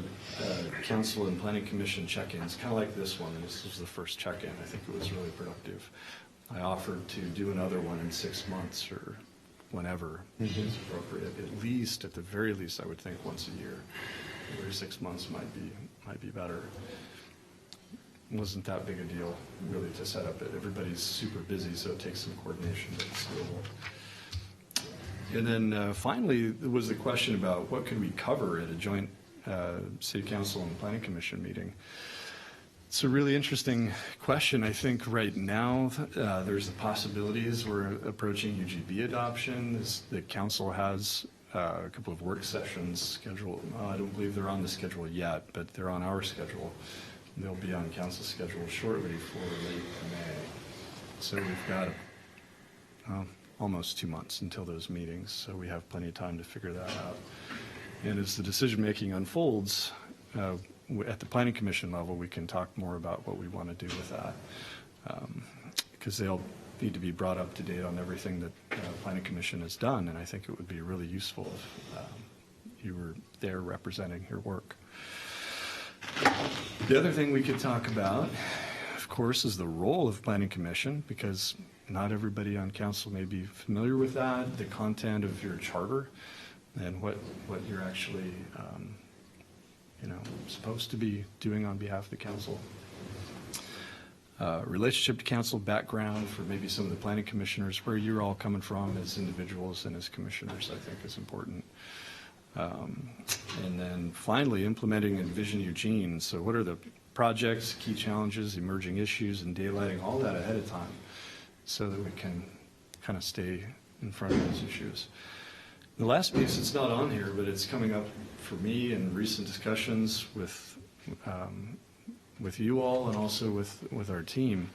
council and planning commission check-ins, kind of like this one. This was the first check-in. I think it was really productive. I offered to do another one in 6 months or whenever is appropriate. At the very least, I would think once a year. Every 6 months might be better. wasn't that big a deal really to set up it. Everybody's super busy, so it takes some coordination, but it's doable. And then finally, there was the question about what could we cover at a joint City Council and Planning Commission meeting. It's a really interesting question. I think right now there's the possibilities. We're approaching UGB adoption. The council has a couple of work sessions scheduled. I don't believe they're on the schedule yet, but they're on our schedule. They'll be on council schedule shortly for late May. So we've got almost 2 months until those meetings, so we have plenty of time to figure that out. And as the decision-making unfolds, at the Planning Commission level, we can talk more about what we want to do with that, because they'll need to be brought up to date on everything that Planning Commission has done, and I think it would be really useful if you were there representing your work. The other thing we could talk about, of course, is the role of Planning Commission, because not everybody on council may be familiar with that, the content of your charter, and what you're actually supposed to be doing on behalf of the council. Relationship to council background for maybe some of the planning commissioners, where you're all coming from as individuals and as commissioners, I think is important. And then finally, implementing Envision Eugene. So what are the projects, key challenges, emerging issues, and daylighting all that ahead of time so that we can kind of stay in front of those issues. The last piece, it's not on here, but it's coming up for me in recent discussions with you all and also with our team,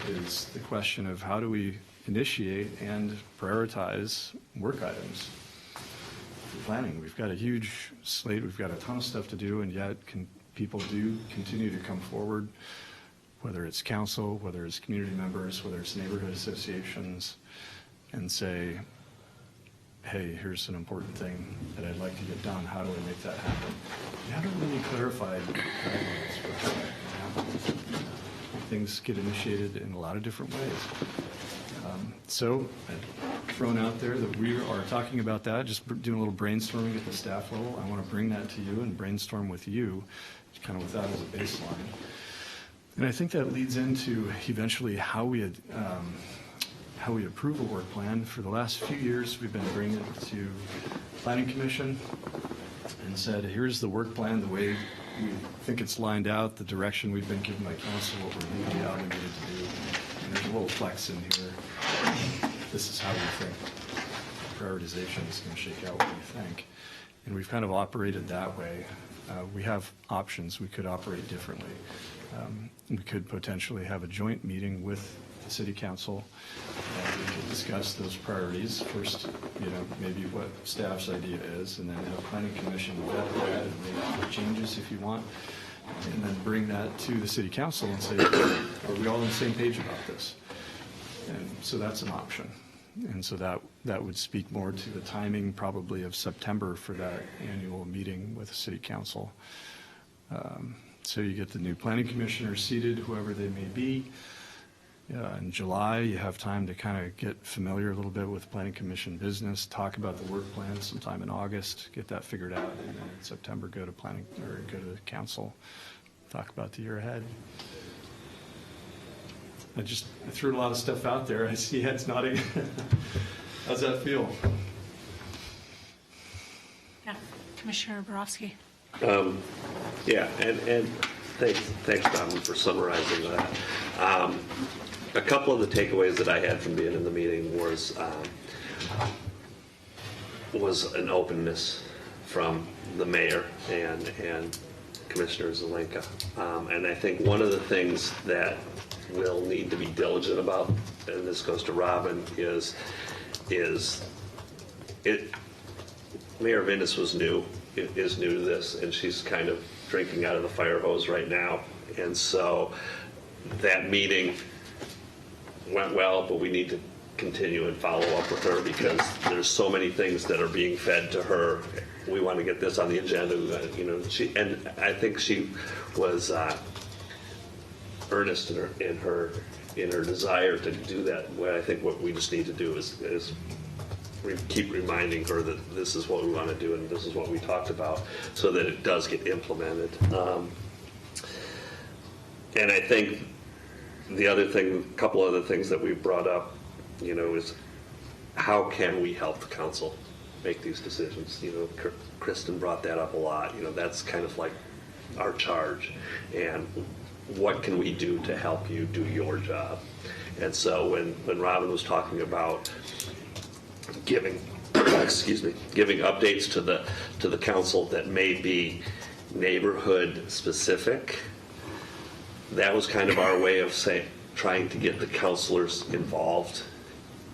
is the question of how do we initiate and prioritize work items for planning. We've got a huge slate, we've got a ton of stuff to do, and yet people do continue to come forward, whether it's council, whether it's community members, whether it's neighborhood associations, and say, hey, here's an important thing that I'd like to get done. How do we make that happen? We haven't really clarified guidelines for how that happens. Things get initiated in a lot of different ways. So I've thrown out there that we are talking about that, just doing a little brainstorming at the staff level. I want to bring that to you and brainstorm with you, kind of with that as a baseline. And I think that leads into eventually how we approve a work plan. For the last few years, we've been bringing it to Planning Commission and said, here's the work plan, the way we think it's lined out, the direction we've been given by council, what we're legally obligated to do. And there's a little flex in here. This is how we think prioritization is going to shake out what we think. And we've kind of operated that way. We have options. We could operate differently. We could potentially have a joint meeting with the City Council, and we could discuss those priorities. First, maybe what staff's idea is, and then have Planning Commission vet that and make changes if you want, and then bring that to the City Council and say, are we all on the same page about this? And so that's an option. And so that would speak more to the timing probably of September for that annual meeting with the City Council. So you get the new planning commissioners seated, whoever they may be. In July, you have time to kind of get familiar a little bit with planning commission business, talk about the work plan sometime in August, get that figured out, and then in September go to the council, talk about the year ahead. I threw a lot of stuff out there. I see heads nodding. How's that feel? Yeah, Commissioner Borowski. Yeah, and thanks, Don, for summarizing that. A couple of the takeaways that I had from being in the meeting was an openness from the mayor and Commissioner Zelenka. And I think one of the things that we'll need to be diligent about, and this goes to Robin, is Mayor Vindis is new to this, and she's kind of drinking out of the fire hose right now. And so that meeting went well, but we need to continue and follow up with her because there's so many things that are being fed to her. We want to get this on the agenda, and I think she was earnest in her desire to do that. Well, I think what we just need to do is keep reminding her that this is what we want to do and this is what we talked about, so that it does get implemented. And I think the other thing, a couple other things that we brought up, is how can we help the council make these decisions? Kristen brought that up a lot. That's kind of like our charge. And what can we do to help you do your job? And so when Robin was talking about giving, giving updates to the council that may be neighborhood specific, that was kind of our way of trying to get the counselors involved.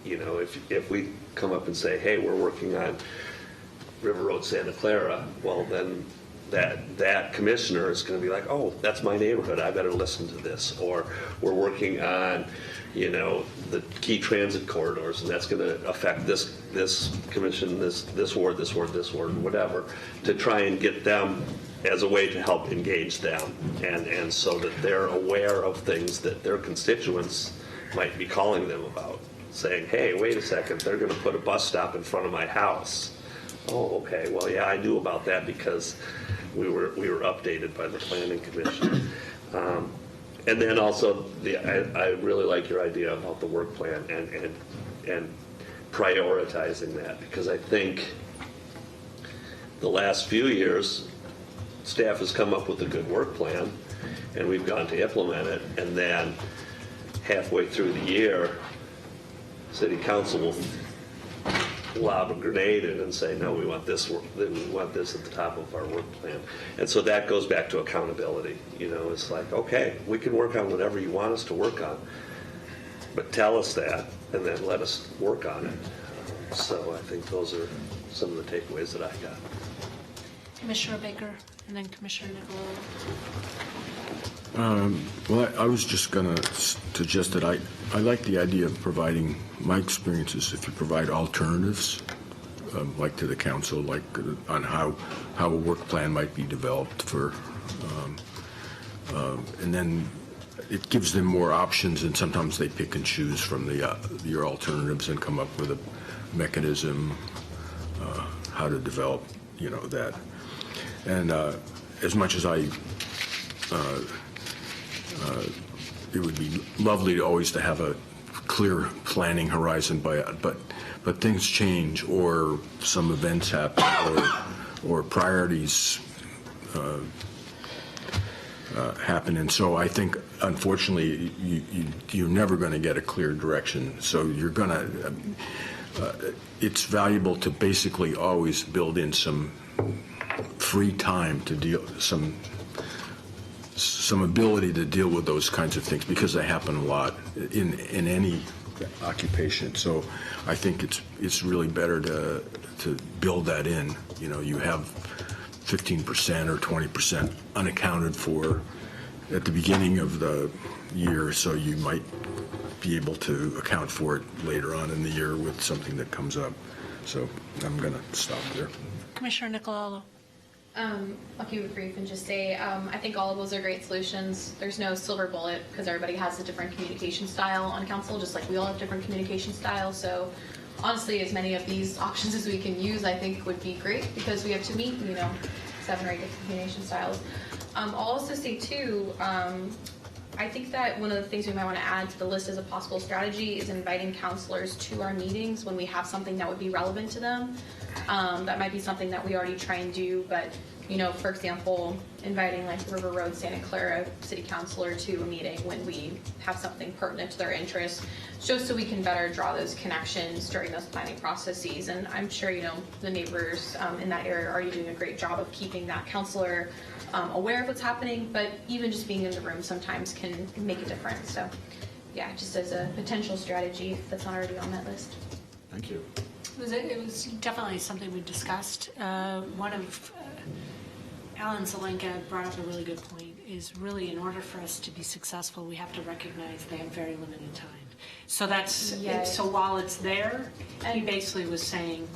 If we come up and say, hey, we're working on River Road, Santa Clara, well, then that commissioner is going to be like, oh, that's my neighborhood, I better listen to this. Or we're working on, the key transit corridors, and that's going to affect this commission, this ward, whatever, to try and get them as a way to help engage them, and so that they're aware of things that their constituents might be calling them about, saying, hey, wait a second, they're going to put a bus stop in front of my house. Oh, okay, well, yeah, I knew about that because we were updated by the planning commission. And then also, I really like your idea about the work plan and prioritizing that, because I think the last few years, staff has come up with a good work plan, and we've gone to implement it, and then halfway through the year, city council will lob a grenade in and say, no, we want this at the top of our work plan. And so that goes back to accountability. It's like, okay, we can work on whatever you want us to work on, but tell us that, and then let us work on it. So I think those are some of the takeaways that I got. Commissioner Baker, and then Commissioner Nicola. Well, I was just going to suggest that I like the idea of providing, my experiences, if you provide alternatives, like to the council, like on how a work plan might be developed for, and then it gives them more options, and sometimes they pick and choose from your alternatives and come up with a mechanism, how to develop, that. And as much as it would be lovely always to have a clear planning horizon, but things change, or some events happen, or priorities happen, and so I think, unfortunately, you're never going to get a clear direction. So you're going to. It's valuable to basically always build in some free time to deal, some ability to deal with those kinds of things, because they happen a lot in any occupation. So I think it's really better to build that in. You have 15% or 20% unaccounted for at the beginning of the year, so you might be able to account for it later on in the year with something that comes up. So I'm going to stop there. Commissioner Nicola. I'll keep it brief and just say, I think all of those are great solutions. There's no silver bullet, because everybody has a different communication style on council, just like we all have different communication styles. So honestly, as many of these options as we can use, I think would be great, because we have to meet, 7 or 8 different communication styles. I'll also say too, I think that one of the things we might want to add to the list as a possible strategy is inviting counselors to our meetings when we have something that would be relevant to them. That might be something that we already try and do, but for example, inviting like River Road, Santa Clara city councilor to a meeting when we have something pertinent to their interests, just so we can better draw those connections during those planning processes. And I'm sure the neighbors in that area are already doing a great job of keeping that councilor aware of what's happening, but even just being in the room sometimes can make a difference. So yeah, just as a potential strategy that's not already on that list. Thank you. It was definitely something we discussed. One of Alan Zelenka brought up a really good point, is really in order for us to be successful, we have to recognize they have very limited time. So that's, Yes. so while it's there, he basically was saying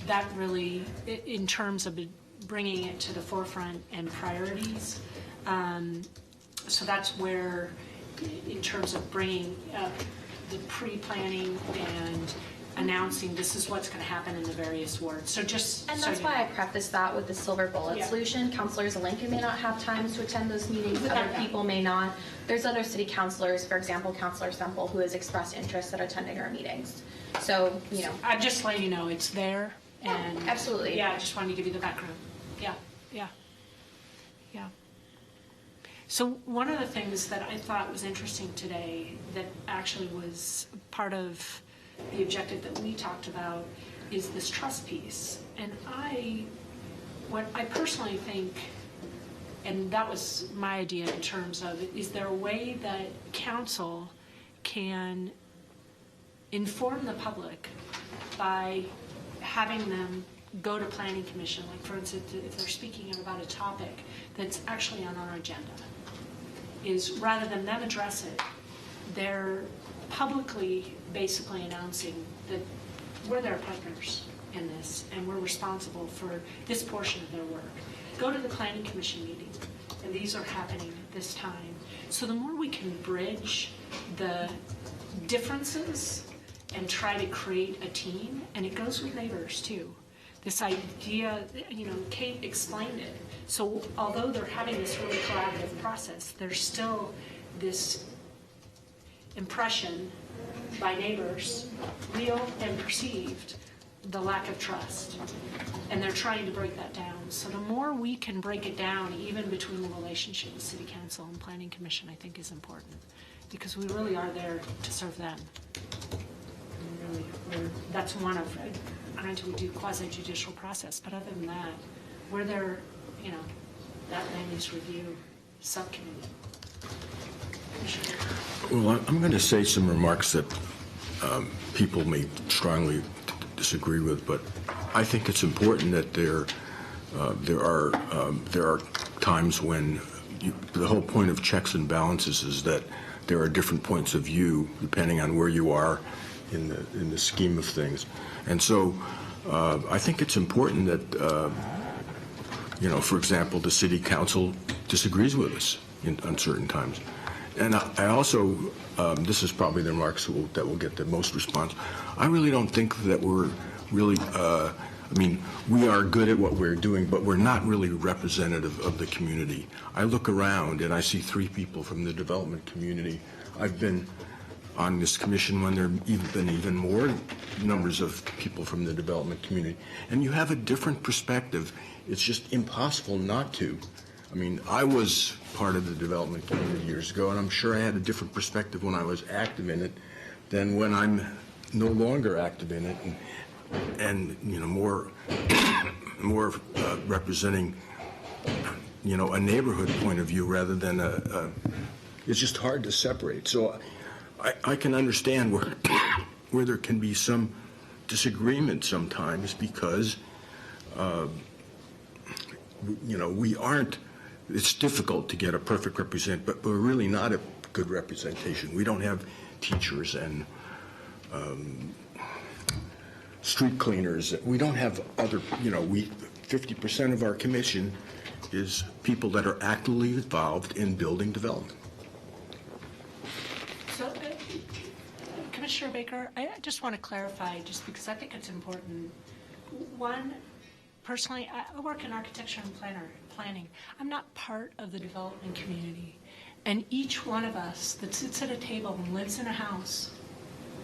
that really, in terms of bringing it to the forefront and priorities, so that's where, in terms of bringing up the pre-planning and announcing this is what's going to happen in the various wards. So just And so that's you why know. I preface that with the silver bullet Yeah. solution. Counselors Lincoln may not have time to attend those meetings. Without Other doubt. people may not. There's other city councilors, for example, Councilor Semple, who has expressed interest in attending our meetings. So, you know, I'm just letting you know it's there. And absolutely. Yeah, I just wanted to give you the background. Yeah, yeah, yeah. So one of the things that I thought was interesting today that actually was part of the objective that we talked about is this trust piece. And what I personally think, and that was my idea in terms of, is there a way that council can inform the public by having them go to planning commission, like for instance, if they're speaking about a topic that's actually on our agenda, is rather than them address it, they're publicly basically announcing that we're their partners in this and we're responsible for this portion of their work. Go to the planning commission meeting, and these are happening at this time. So the more we can bridge the differences and try to create a team, and it goes with neighbors too. This idea, you know, Kate explained it. So although they're having this really collaborative process, there's still this impression by neighbors, real and perceived, the lack of trust. And they're trying to break that down. So the more we can break it down, even between the relationship with City Council and Planning Commission, I think is important. Because we really are there to serve them. And really, that's one of, granted we do quasi-judicial process, but other than that, we're there, you know, that land use review subcommittee. Well, I'm going to say some remarks that people may strongly disagree with, but I think it's important that there are times when the whole point of checks and balances is that there are different points of view depending on where you are in the scheme of things, and so I think it's important that you know, for example, the city council disagrees with us on certain times. And I also, this is probably the remarks that will get the most response. I really don't think that we're really, I mean, we are good at what we're doing, but we're not really representative of the community. I look around and I see 3 people from the development community. I've been on this commission when there have been even more numbers of people from the development community. And you have a different perspective. It's just impossible not to. I mean, I was part of the development community years ago, and I'm sure I had a different perspective when I was active in it than when I'm no longer active in it, and you know, more representing, you know, a neighborhood point of view rather than it's just hard to separate. So I can understand where there can be some disagreement sometimes because you know, we aren't. It's difficult to get a perfect but we're really not a good representation. We don't have teachers and street cleaners. We don't have other, you know, 50% of our commission is people that are actively involved in building development. So, Commissioner Baker, I just want to clarify, just because I think it's important. One, personally, I work in architecture and planning. I'm not part of the development community. And each one of us that sits at a table and lives in a house,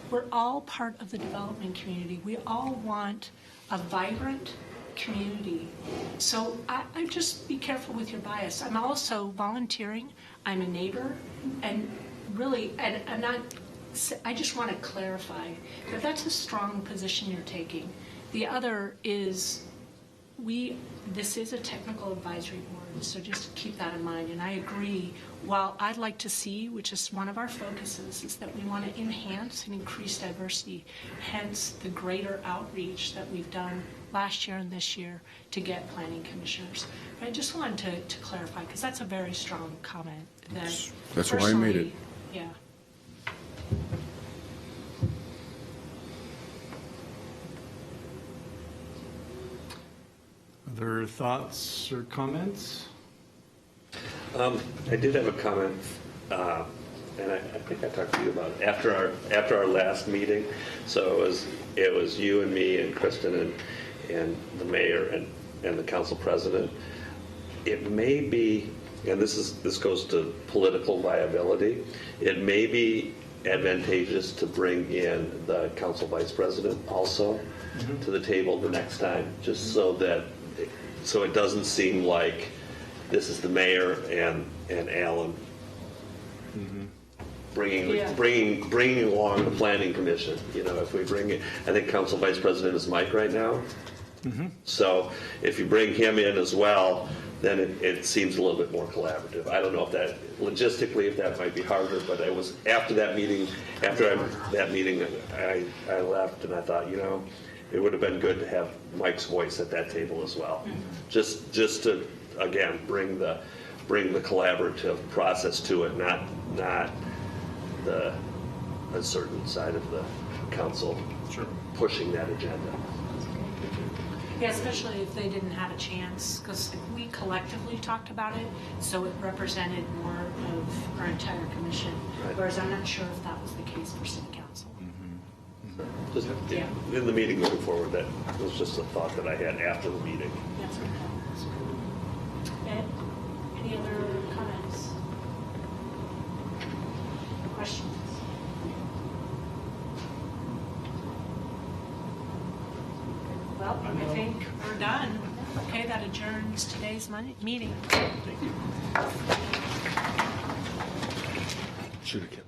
we're all part of the development community. We all want a vibrant community. So I just be careful with your bias. I'm also volunteering. I'm a neighbor. And really, and I'm not, I just want to clarify that that's a strong position you're taking. The other is, this is a technical advisory board, so just keep that in mind. And I agree, while I'd like to see, which is one of our focuses, is that we want to enhance and increase diversity, hence the greater outreach that we've done last year and this year to get planning commissioners. But I just wanted to clarify, because that's a very strong comment. That's why I made it. Yeah. Other thoughts or comments? I did have a comment and I think I talked to you about it, after our last meeting. So it was you and me and Kristen and the mayor and the council president. It may be, and this goes to political viability, it may be advantageous to bring in the council vice president also to the table the next time, just so it doesn't seem like this is the mayor and Alan bringing along the planning commission. You know, if we bring it, I think council vice president is Mike right now. So if you bring him in as well, then it seems a little bit more collaborative. I don't know if that, logistically, if that might be harder, but it was after that meeting, I left and I thought, you know, it would have been good to have Mike's voice at that table as well. Just to, again, bring the collaborative process to it, not the uncertain side of the council pushing that agenda. Yeah, especially if they didn't have a chance, because we collectively talked about it, so it represented more of our entire commission. Right. Whereas I'm not sure if that was the case for city council. Just Yeah. in the meeting moving forward, that was just a thought that I had after the meeting. That's good. Ed, any other comments? Questions? Well, I think we're done. Okay, that adjourns today's meeting. Should have kept.